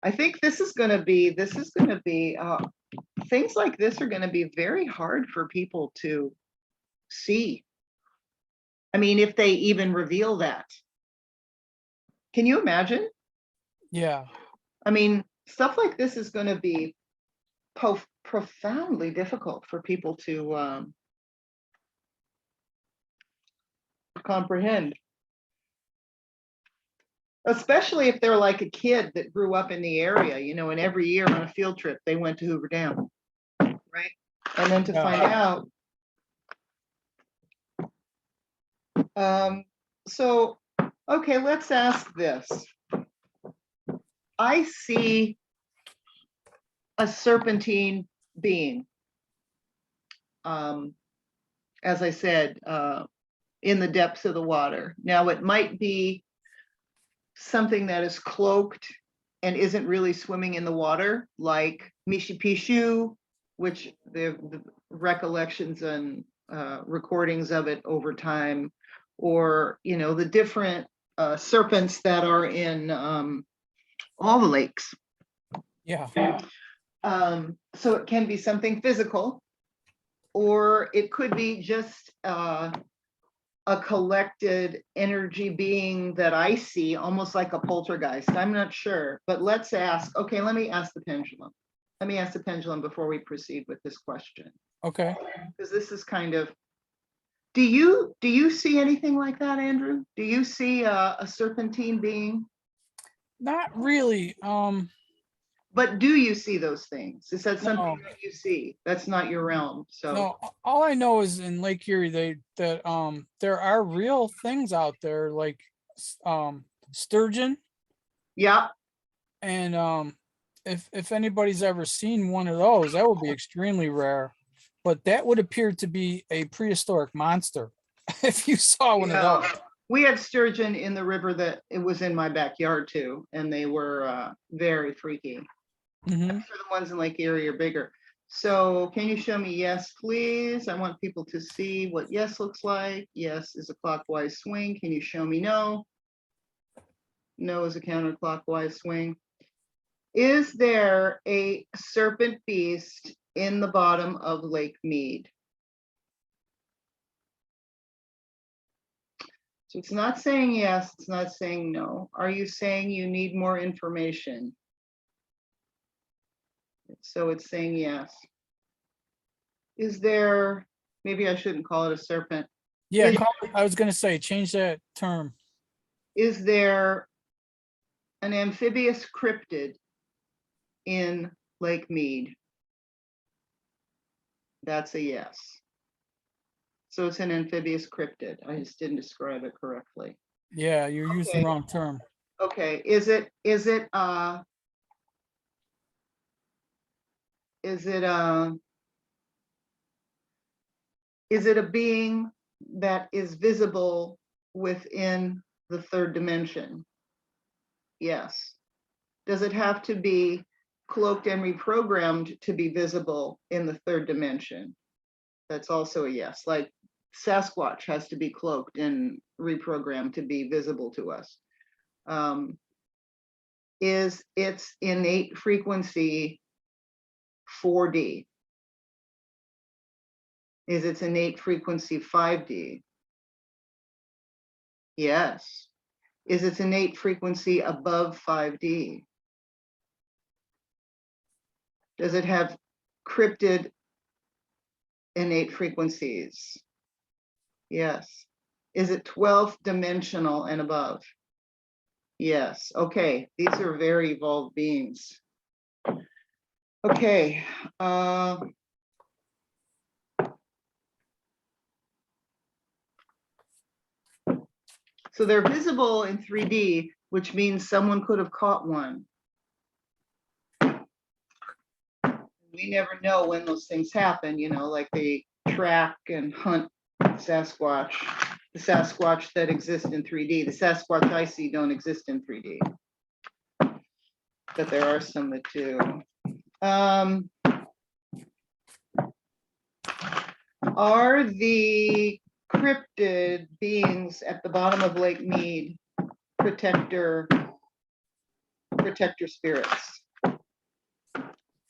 I think this is going to be things like this are going to be very hard for people to see. I mean, if they even reveal that. Can you imagine? Yeah. I mean, stuff like this is going to be profoundly difficult for people to comprehend. Especially if they're like a kid that grew up in the area, you know, and every year on a field trip, they went to Hoover Dam, right? And then to Yeah. find out. So, okay, let's ask this. I see a serpentine being, as I said, in the depths of the water. Now, it might be something that is cloaked and isn't really swimming in the water, like Mishipishu, which the recollections and recordings of it over time, or, you know, the different serpents that are in all the lakes. Yeah. So it can be something physical, or it could be just a collected energy being that I see, almost like a poltergeist. I'm not sure, but let's ask. Okay, let me ask the pendulum. Let me ask the pendulum before we proceed with this question, Okay. because this is kind of. Do you see anything like that, Andrew? Do you see a serpentine being? Not really. But do you see those things? Is that something No. that you see? That's not your realm. So No, all I know is in Lake Erie, there are real things out there like sturgeon, yeah, and if anybody's ever seen one of those, that would be extremely rare. But that would appear to be a prehistoric monster if you saw one of those. yeah. We had sturgeon in the river that it was in my backyard too, and they were very freaky. Hmm. I'm sure the ones in Lake Erie are bigger. So can you show me yes, please? I want people to see what yes looks like. Yes is a clockwise swing. Can you show me no? No is a counterclockwise swing. Is there a serpent beast in the bottom of Lake Meade? So it's not saying yes, it's not saying no. Are you saying you need more information? So it's saying yes. Is there, maybe I shouldn't call it a serpent. Yeah, Is, I was gonna say change that term. is there an amphibious cryptid in Lake Meade? That's a yes. So it's an amphibious cryptid. I just didn't describe it correctly. Yeah, you're using the Okay. wrong term. Okay, is it a being that is visible within the third dimension? Yes. Does it have to be cloaked and reprogrammed to be visible in the third dimension? That's also a yes. Like Sasquatch has to be cloaked and reprogrammed to be visible to us. Is its innate frequency 4D? Is its innate frequency 5D? Yes. Is its innate frequency above 5D? Does it have cryptid innate frequencies? Yes. Is it 12th dimensional and above? Yes. Okay, these are very evolved beings. Okay. So they're visible in 3D, which means someone could have caught one. we never know when those things happen, you know, like they track and hunt Sasquatch, the Sasquatch that exist in 3D. The Sasquatch I see don't exist in 3D. But there are some that do. Are the cryptid beings at the bottom of Lake Meade protector spirits?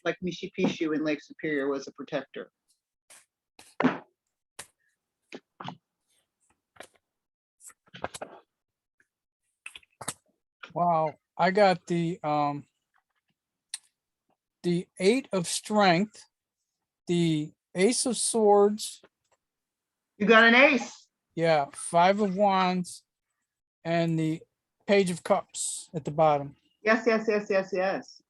Like Mishipishu in Lake Superior was a protector. Wow, I got the 8 of strength, the ace of swords, You got an ace. yeah, 5 of wands, and the page of cups at the bottom. Yes, yes, yes, yes, yes.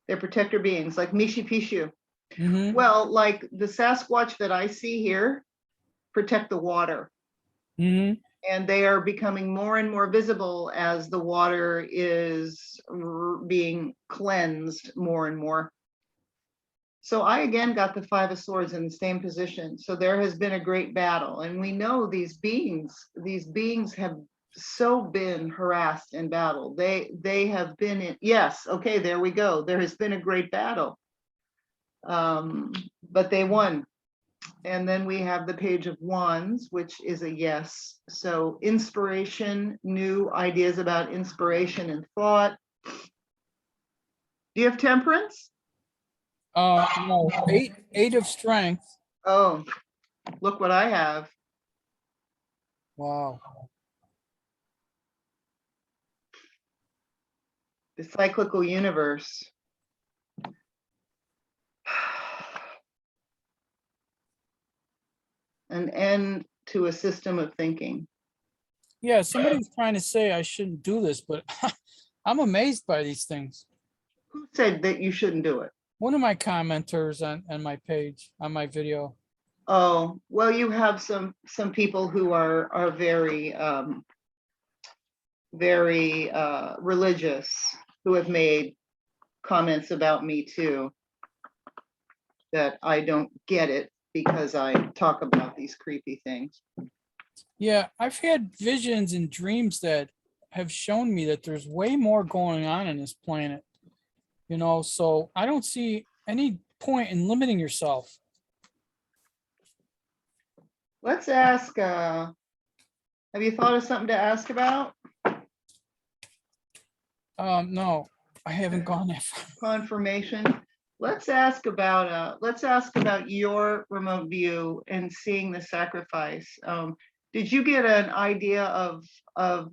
They're protector beings like Mishipishu. Mhm. Well, like the Sasquatch that I see here protect the water. Mhm. And they are becoming more and more visible as the water is being cleansed more and more. So I again got the 5 of swords in the same position. So there has been a great battle. And we know these beings have so been harassed in battle. They have been in, yes, okay, there we go. There has been a great battle. But they won. And then we have the page of wands, which is a yes. So inspiration, new ideas about inspiration and thought. Do you have temperance? No, 8 of strength. Oh, look what I have. Wow. The cyclical universe. An end to a system of thinking. Yeah, somebody's trying to say I shouldn't do this, but I'm amazed by these things. Who said that you shouldn't do it? One of my commenters on my page, on my video. Oh, well, you have some people who are very religious, who have made comments about me too, that I don't get it because I talk about these creepy things. Yeah, I've had visions and dreams that have shown me that there's way more going on in this planet. You know, so I don't see any point in limiting yourself. Let's ask, have you thought of something to ask about? No, I haven't gone that far. Confirmation. Let's ask about your remote view and seeing the sacrifice. Did you get an idea of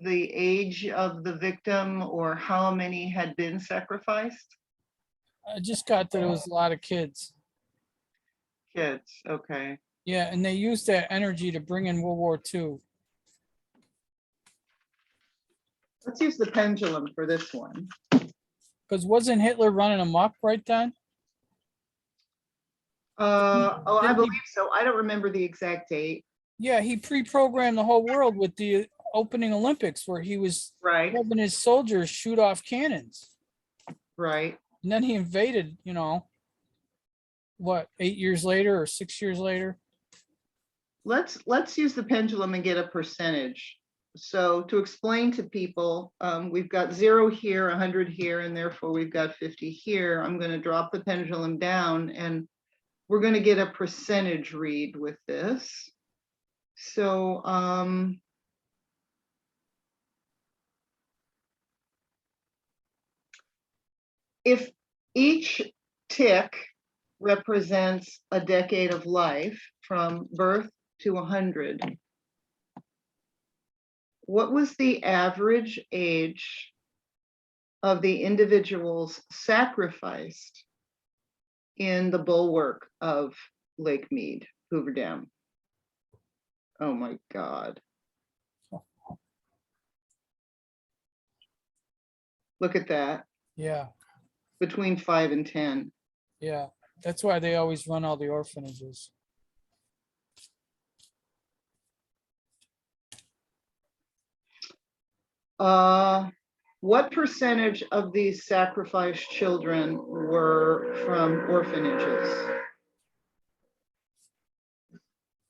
the age of the victim or how many had been sacrificed? I just got that it was a lot of kids. Kids, okay. Yeah, and they used that energy to bring in World War II. Let's use the pendulum for this one. Because wasn't Hitler running amok right then? Oh, I Didn't he- believe so. I don't remember the exact date. Yeah, he pre-programmed the whole world with the opening Olympics where he was Right, having his soldiers shoot off cannons. right. And then he invaded, you know, what, 8 years later or 6 years later? Let's use the pendulum and get a percentage. So to explain to people, we've got 0 here, 100 here, and therefore we've got 50 here. I'm going to drop the pendulum down and we're going to get a percentage read with this. So if each tick represents a decade of life from birth to 100, what was the average age of the individuals sacrificed in the bulwark of Lake Meade, Hoover Dam? Oh my God. Look at that, Yeah, between 5 and 10. yeah. That's why they always run all the orphanages. What percentage of these sacrificed children were from orphanages?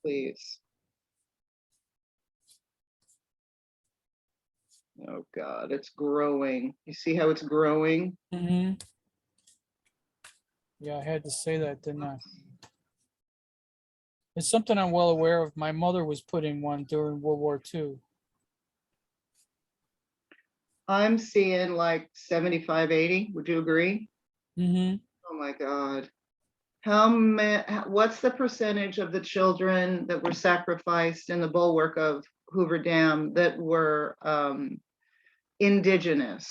Please. Oh God, it's growing. You see how it's growing? Mm-hmm. Yeah, I had to say that, didn't I? It's something I'm well aware of. My mother was put in one during World War II. I'm seeing like 75, 80. Would you agree? Mm-hmm. Oh my God. How many, what's the percentage of the children that were sacrificed in the bulwark of Hoover Dam that were indigenous?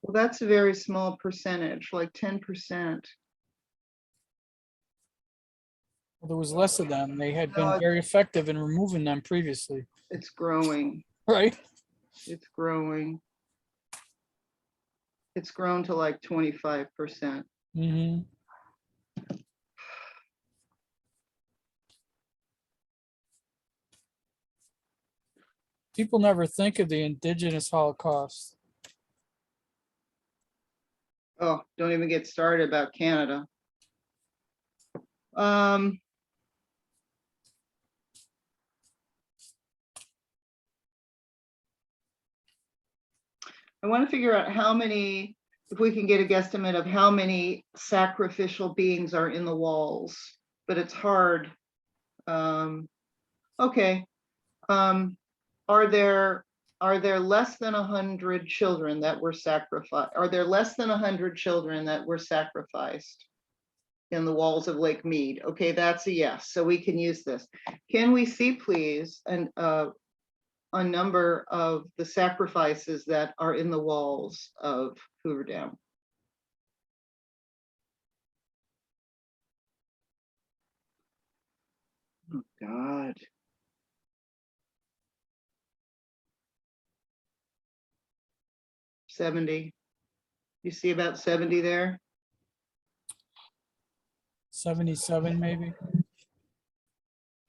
Well, that's a very small percentage, like 10%. Well, there was less of them. They had No, been very effective in removing them previously, it's growing. right? It's growing. It's grown to like 25%. Mm-hmm. People never think of the indigenous Holocaust. Oh, don't even get started about Canada. I want to figure out how many, if we can get a guesstimate of how many sacrificial beings are in the walls, but it's hard. Okay. Are there less than 100 children that were sacrificed? Are there less than 100 children that were sacrificed in the walls of Lake Meade? Okay, that's a yes. So we can use this. Can we see, please, a number of the sacrifices that are in the walls of Hoover Dam? Oh, God. $70. You see about 70 there? 77, maybe.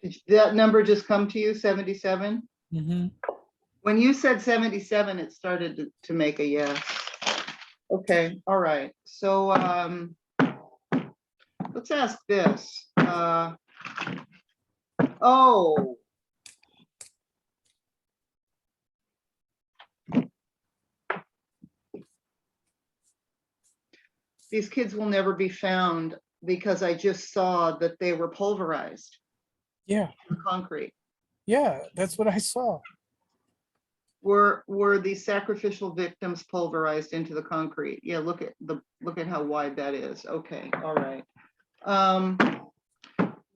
Did that number just come to you, 77? Mm-hmm. When you said 77, it started to make a yes. Okay, all right. So let's ask this. Oh, these kids will never be found because I just saw that they were pulverized Yeah, in concrete. yeah, that's what I saw. Were these sacrificial victims pulverized into the concrete? Yeah, look at how wide that is. Okay, all right.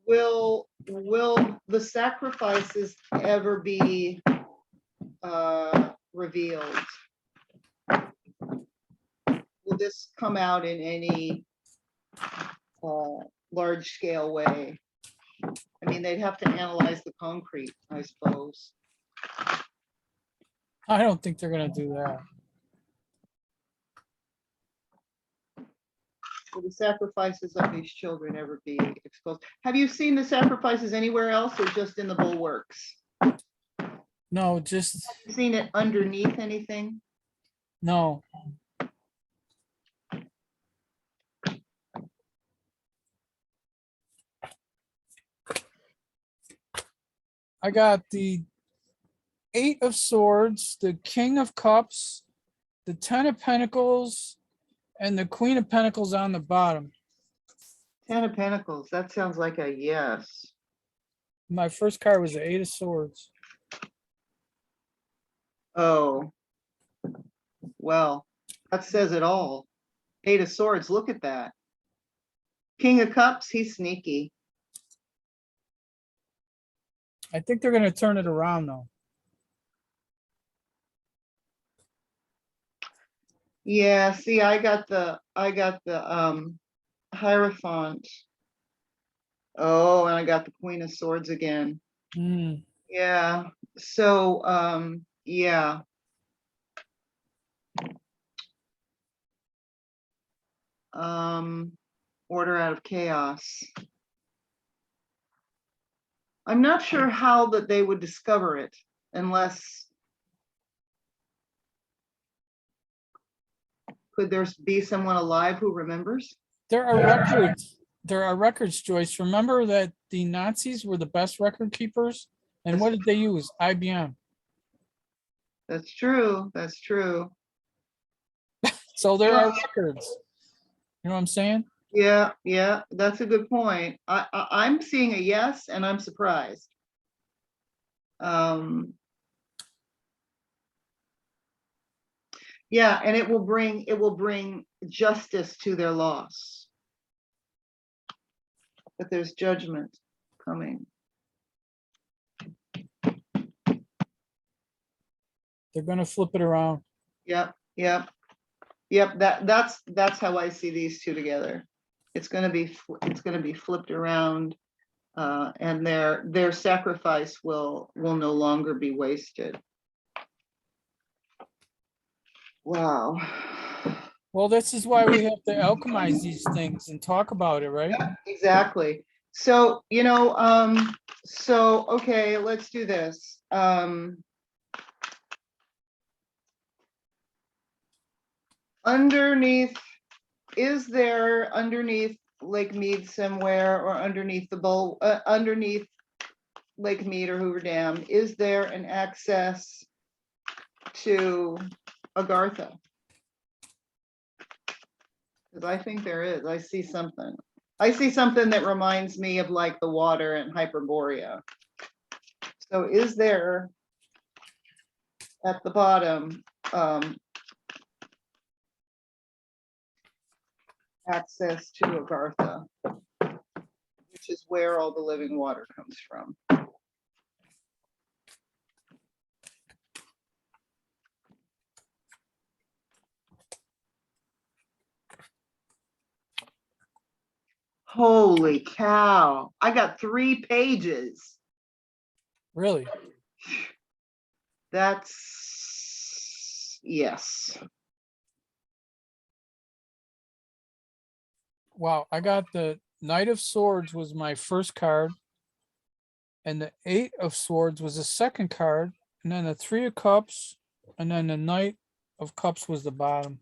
Will the sacrifices ever be revealed? Will this come out in any large scale way? I mean, they'd have to analyze the concrete, I suppose. I don't think they're gonna do that. Will the sacrifices of these children ever be exposed? Have you seen the sacrifices anywhere else or just in the bulwarks? No, just Seen it underneath anything? no. I got the 8 of Swords, the King of Cups, the 10 of Pentacles, and the Queen of Pentacles on the bottom. 10 of Pentacles, that sounds like a yes. My first card was the 8 of Swords. Oh, well, that says it all. 8 of Swords, look at that. King of Cups, he's sneaky. I think they're gonna turn it around though. Yeah, see, I got the Hierophant. Oh, and I got the Queen of Swords again. Mm. Yeah. So yeah. order out of chaos. I'm not sure how that they would discover it unless. Could there be someone alive who remembers? There are records. There are records, Joyce. Remember that the Nazis were the best record keepers? And what did they use? IBM. That's true. That's true. So there are records. You know what I'm saying? Yeah, yeah, that's a good point. I'm seeing a yes, and I'm surprised. Yeah, and it will bring justice to their loss. But there's judgment coming. They're going to flip it around. Yep, yep, yep. That's how I see these two together. It's going to be flipped around, and their sacrifice will no longer be wasted. Wow. Well, this is why we have to alchemize these things and talk about it, right? Yeah, exactly. So, okay, let's do this. Underneath, is there underneath Lake Meade somewhere, or underneath underneath Lake Meade or Hoover Dam, is there an access to Agartha? Because I think there is. I see something. I see something that reminds me of like the water in Hyperborea. So is there at the bottom access to Agartha, which is where all the living water comes from? Holy cow. I got 3 pages. Really? That's, yes. Wow. I got the Knight of Swords was my first card. And the 8 of Swords was the second card. And then the 3 of Cups. And then the Knight of Cups was the bottom.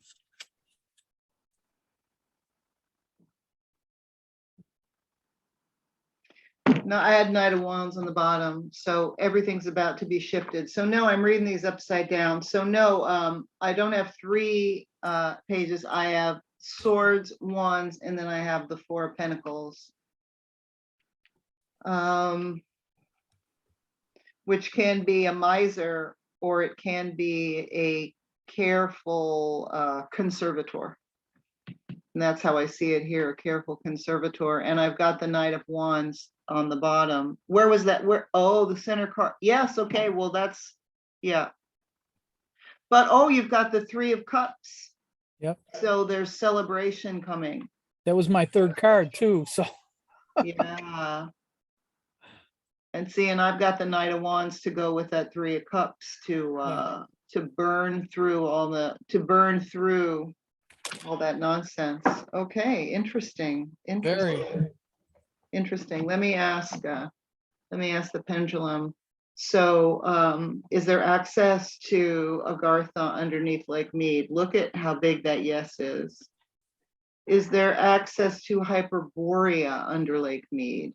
No, I had Knight of Wands on the bottom, so everything's about to be shifted. So no, I'm reading these upside down. So no, I don't have 3 pages. I have Swords, Wands, and then I have the 4 of Pentacles. Which can be a miser, or it can be a careful conservator. And that's how I see it here, a careful conservator. And I've got the Knight of Wands on the bottom. Where was that? Where? Oh, the center card. Yes. Okay. Well, that's, yeah. But oh, you've got the 3 of Cups. Yep. So there's celebration coming. That was my 3rd card too. So Yeah. And see, and I've got the Knight of Wands to go with that 3 of Cups to burn through all that nonsense. Okay, interesting. very. Interesting. Let me ask the pendulum. So is there access to Agartha underneath Lake Meade? Look at how big that yes is. Is there access to Hyperborea under Lake Meade?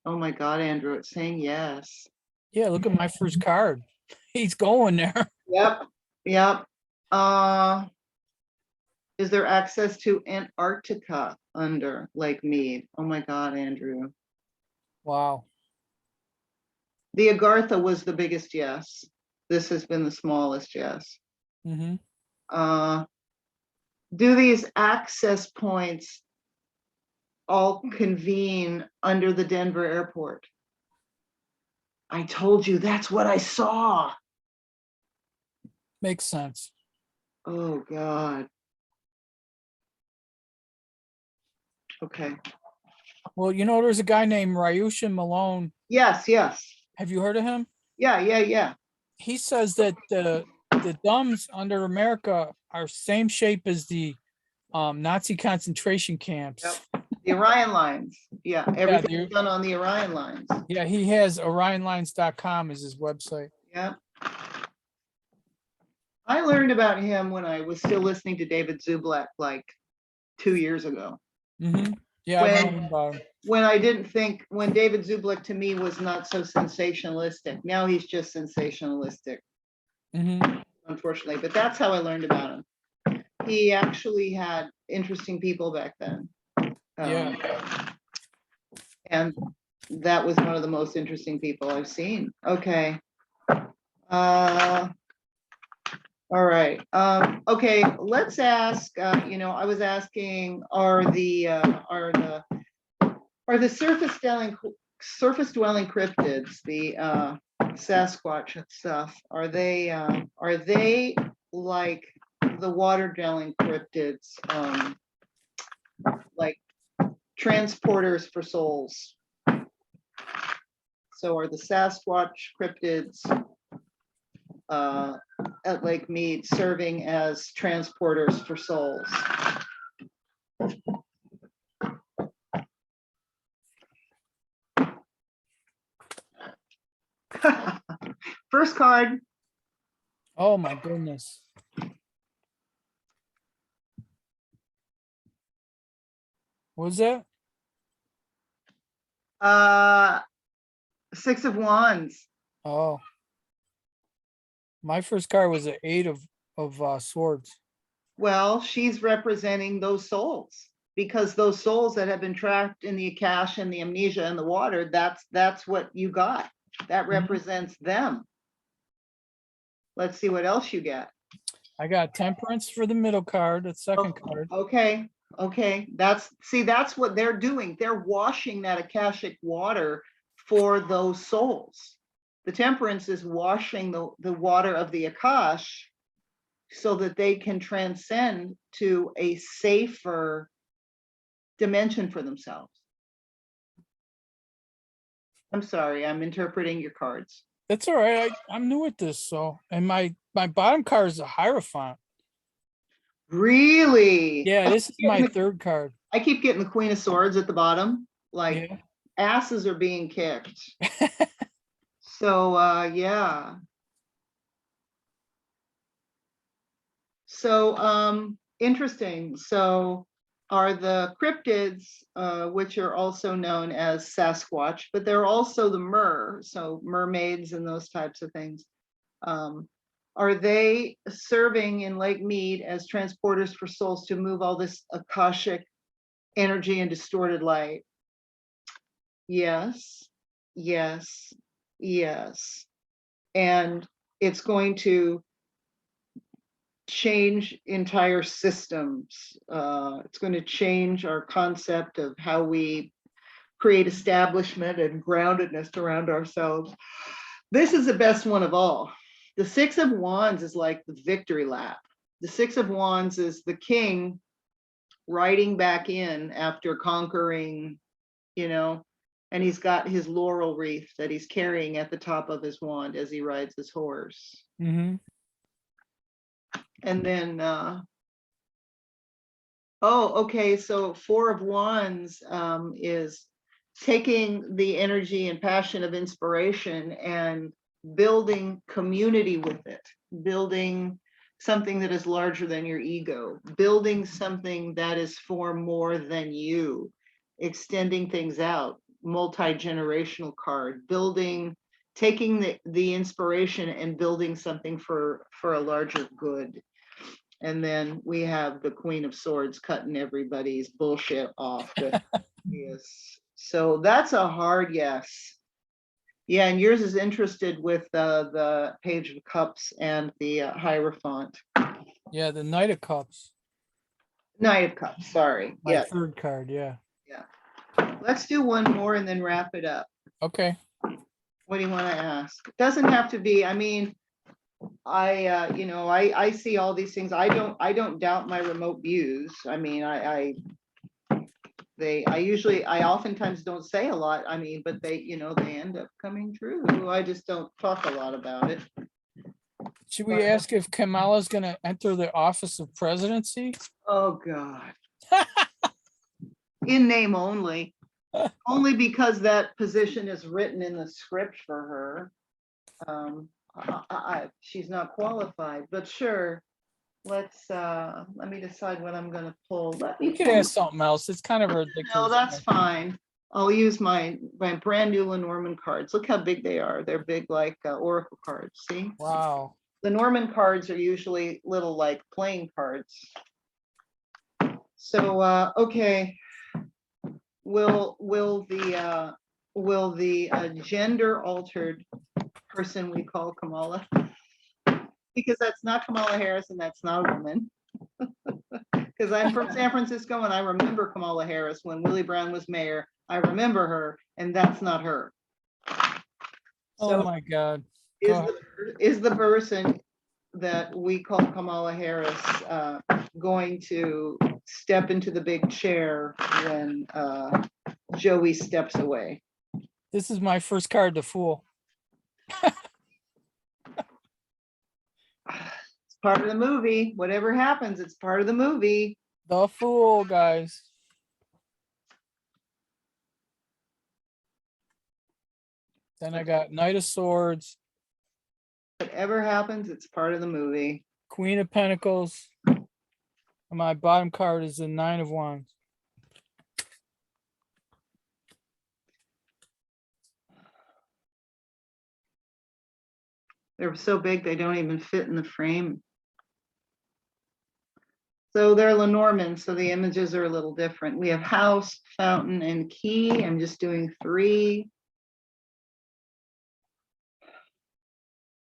Oh my God, Andrew, it's saying yes. Yeah, look at my first card. He's going there. Yep, yep. Is there access to Antarctica under Lake Meade? Oh my God, Andrew. Wow. The Agartha was the biggest yes. This has been the smallest yes. Mm-hmm. Do these access points all convene under the Denver airport? I told you that's what I saw. Makes sense. Oh God. Okay. Well, you know, there's a guy named Ryusha Malone. Yes, yes. Have you heard of him? Yeah. He says that the domes under America are same shape as the Nazi concentration camps. Yep. The Orion lines. Yeah, everything's the- done on the Orion lines. Yeah, he has orionlines.com is his website. Yeah. I learned about him when I was still listening to David Zublak like 2 years ago. Mm-hmm. Yeah, When- I know about him. When I didn't think, when David Zublak to me was not so sensationalistic. Now he's just sensationalistic, Mm-hmm. unfortunately, but that's how I learned about him. He actually had interesting people back then. Yeah. And that was one of the most interesting people I've seen. Okay. All right. Okay, let's ask, I was asking, are the surface dwelling cryptids, the Sasquatch and stuff, are they like the water dwelling cryptids, like transporters for souls? So are the Sasquatch cryptids at Lake Meade serving as transporters for souls? First card. Oh my goodness. What was that? Six of Wands. Oh. My first card was an 8 of swords. Well, she's representing those souls, because those souls that have been trapped in the Akash and the amnesia and the water, that's what you got. That represents them. Let's see what else you get. I got temperance for the middle card, the second card. Okay, that's what they're doing. They're washing that Akashic water for those souls. The temperance is washing the water of the Akash so that they can transcend to a safer dimension for themselves. I'm sorry, I'm interpreting your cards. That's all right. I'm new at this, so and my bottom card is a Hierophant. Really? Yeah, this is my third card. I keep getting the Queen of Swords at the bottom, like Yeah. asses are being kicked. So yeah. So interesting. So are the cryptids, which are also known as Sasquatch, but they're also the so mermaids and those types of things. Are they serving in Lake Meade as transporters for souls to move all this Akashic energy and distorted light? Yes, yes, yes. And it's going to change entire systems. It's going to change our concept of how we create establishment and groundedness around ourselves. This is the best one of all. The Six of Wands is like the victory lap. The Six of Wands is the king riding back in after conquering, and he's got his laurel wreath that he's carrying at the top of his wand as he rides his horse. Mm-hmm. And then, okay, so Four of Wands is taking the energy and passion of inspiration and building community with it, building something that is larger than your ego, building something that is for more than you, extending things out, multi-generational card, taking the inspiration and building something for a larger good. And then we have the Queen of Swords cutting everybody's bullshit off. Yes. So that's a hard yes. Yeah, and yours is interested with the Page of Cups and the Hierophant. Yeah, the Knight of Cups. Knight of Cups, sorry. My Yeah. third card, yeah. Let's do one more and then wrap it up. Okay. What do you want to ask? It doesn't have to be, I mean, I see all these things. I don't doubt my remote views. I mean, I oftentimes don't say a lot. I mean, but they end up coming true. I just don't talk a lot about it. Should we ask if Kamala's gonna enter the office of presidency? Oh, God. In name only. Only because that position is written in the script for her. She's not qualified, but sure. Let me decide what I'm gonna pull. Let me We could pull. ask something else. It's kind of a ridiculous. No, that's question. fine. I'll use my brand new Lenormand cards. Look how big they are. They're big like Oracle cards, see? Wow. The Norman cards are usually little like playing cards. So, okay. Will the gender altered person we call Kamala? Because that's not Kamala Harris and that's not a woman. Because I'm from San Francisco and I remember Kamala Harris when Willie Brown was mayor. I remember her and that's not her. Oh So my God. is the person that we call Kamala Harris going to step into the big chair when Joey steps away? This is my first card to fool. It's part of the movie. Whatever happens, it's part of the movie. The fool, guys. Then I got Knight of Swords, Whatever happens, it's part of the movie. Queen of Pentacles. And my bottom card is the Nine of Wands. They're so big, they don't even fit in the frame. So they're Lenormand, so the images are a little different. We have house, fountain, and key. I'm just doing 3.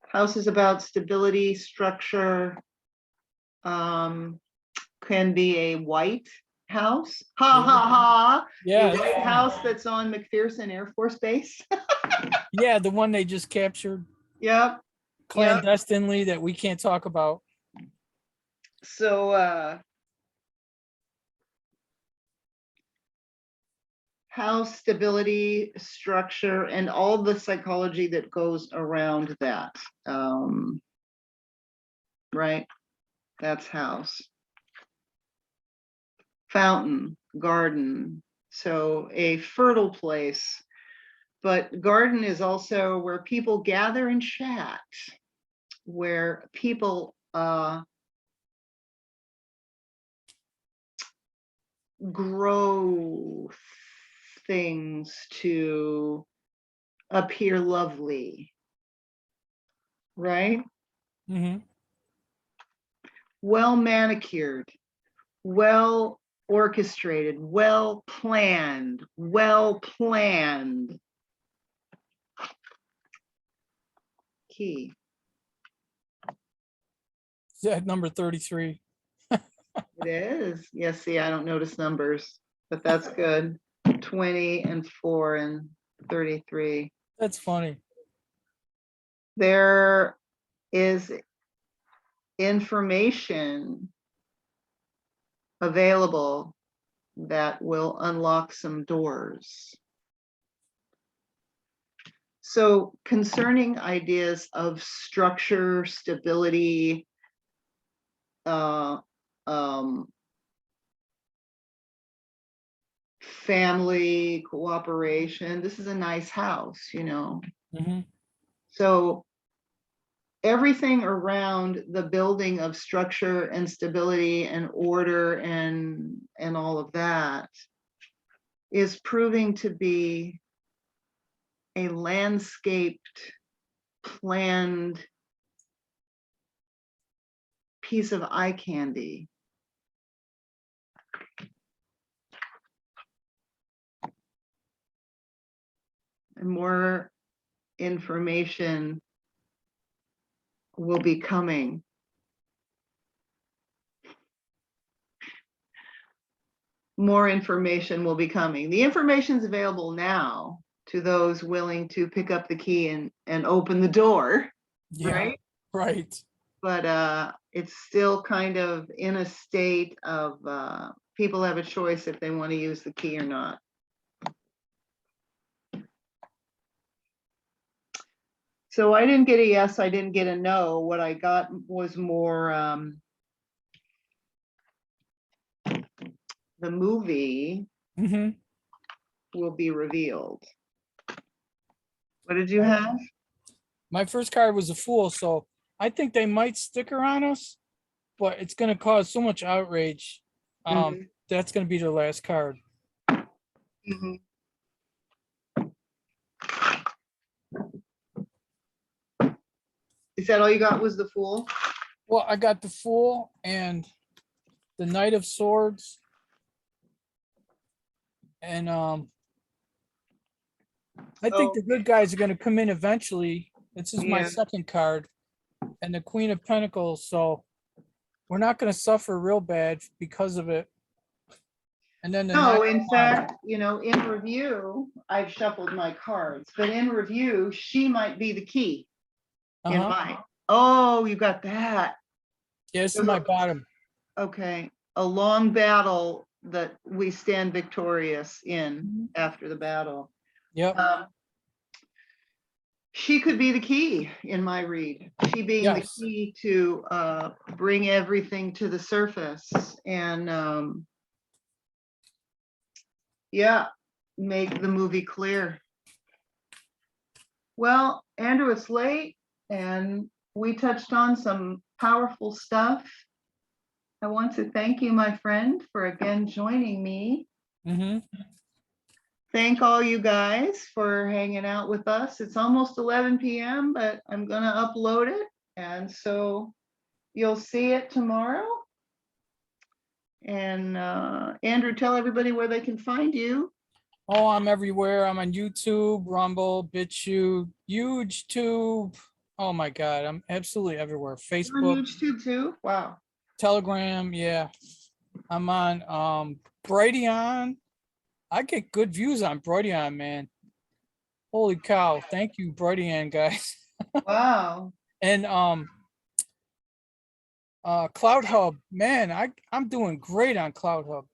House is about stability, structure. Can be a white house. Ha ha ha. Yeah, A that's white funny. house that's on McPherson Air Force Base. Yeah, the one they just captured Yep. clandestinely that we can't talk about. So house, stability, structure, and all the psychology that goes around that. Right? That's house. Fountain, garden. So a fertile place. But garden is also where people gather and chat, where people grow things to appear lovely, right? Mhm. Well manicured, well orchestrated, well planned, well planned. Key. Is that number 33? It is. Yes, see, I don't notice numbers, but that's good. 20 and 4 and 33. That's funny. There is information available that will unlock some doors. So concerning ideas of structure, stability, family, cooperation, this is a nice house, you know. Mhm. So everything around the building of structure and stability and order and all of that is proving to be a landscaped, planned piece of eye candy. And more information will be coming. More information will be coming. The information is available now to those willing to pick up the key and open the door, Yeah, right? right. But it's still kind of in a state of people have a choice if they want to use the key or not. So I didn't get a yes, I didn't get a no. What I got was more, the movie Hmm. will be revealed. What did you have? My first card was a fool, so I think they might sticker on us, but it's gonna cause so much outrage. Mhm. That's gonna be their last card. Mhm. Is that all you got was the Fool? Well, I got the Fool and the Knight of Swords. And I think Oh, the good guys are gonna come in eventually. This is my yeah. second card. And the Queen of Pentacles, so we're not gonna suffer real bad because of it. And then the No, Knight in of Wands. fact, in review, I've shuffled my cards, but in review, she might be the key in Uh-huh. mine. Oh, you got that. Yeah, this is There's my a- bottom. Okay, a long battle that we stand victorious in Mhm. after the battle. Yep. She could be the key in my read. She being the Yes. key to bring everything to the surface and yeah, make the movie clear. Well, Andrew, it's late and we touched on some powerful stuff. I want to thank you, my friend, for again joining me. Hmm. Thank all you guys for hanging out with us. It's almost 11 p.m., but I'm going to upload it. And so you'll see it tomorrow. And Andrew, tell everybody where they can find you. Oh, I'm everywhere. I'm on YouTube, Rumble, BitChute, YouTube. Oh my God, I'm absolutely everywhere. You're on Facebook, YouTube too? Wow. Telegram, yeah. I'm on Brighteon. I get good views on Brighteon, man. Holy cow. Thank you, Brighteon guys. Wow. And Cloud Hub, man, I'm doing great on Cloud Hub.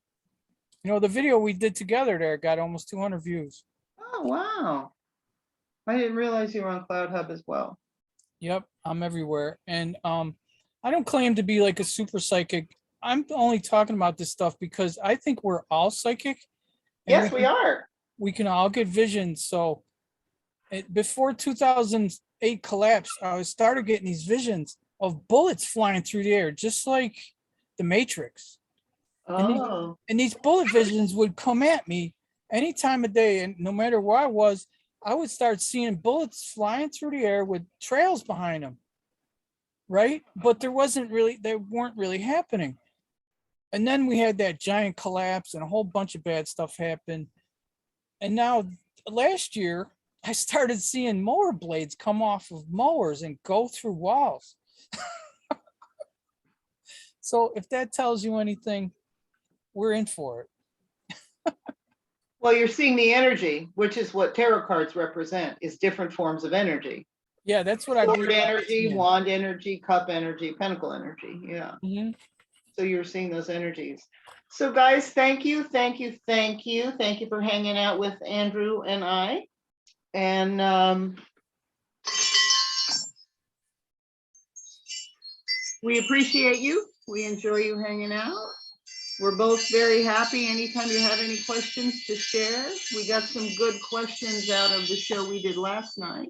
You know, the video we did together there got almost 200 views. Oh, wow. I didn't realize you were on Cloud Hub as well. Yep, I'm everywhere. And I don't claim to be like a super psychic. I'm only talking about this stuff because I think we're all psychic and Yes, we are. we can all get visions. So before 2008 collapsed, I started getting these visions of bullets flying through the air, just like the Matrix. And these, Oh, and these bullet visions would come at me any time of day. And no matter where I was, I would start seeing bullets flying through the air with trails behind them. Right. But they weren't really happening. And then we had that giant collapse and a whole bunch of bad stuff happened. And now last year, I started seeing mower blades come off of mowers and go through walls. So if that tells you anything, we're in for it. well, you're seeing the energy, which is what tarot cards represent, is different forms of energy. Yeah, that's what I Sword believe. energy, wand energy, cup energy, pentacle energy. Yeah. Mm-hmm. So you're seeing those energies. So guys, thank you, thank you, thank you. Thank you for hanging out with Andrew and I. And we appreciate you. We enjoy you hanging out. We're both very happy anytime you have any questions to share. We got some good questions out of the show we did last night.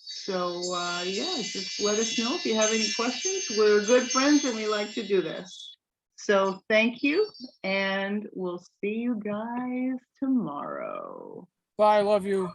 So yeah, just let us know if you have any questions. We're good friends and we like to do this. So thank you, and we'll see you guys tomorrow. Bye. Love you.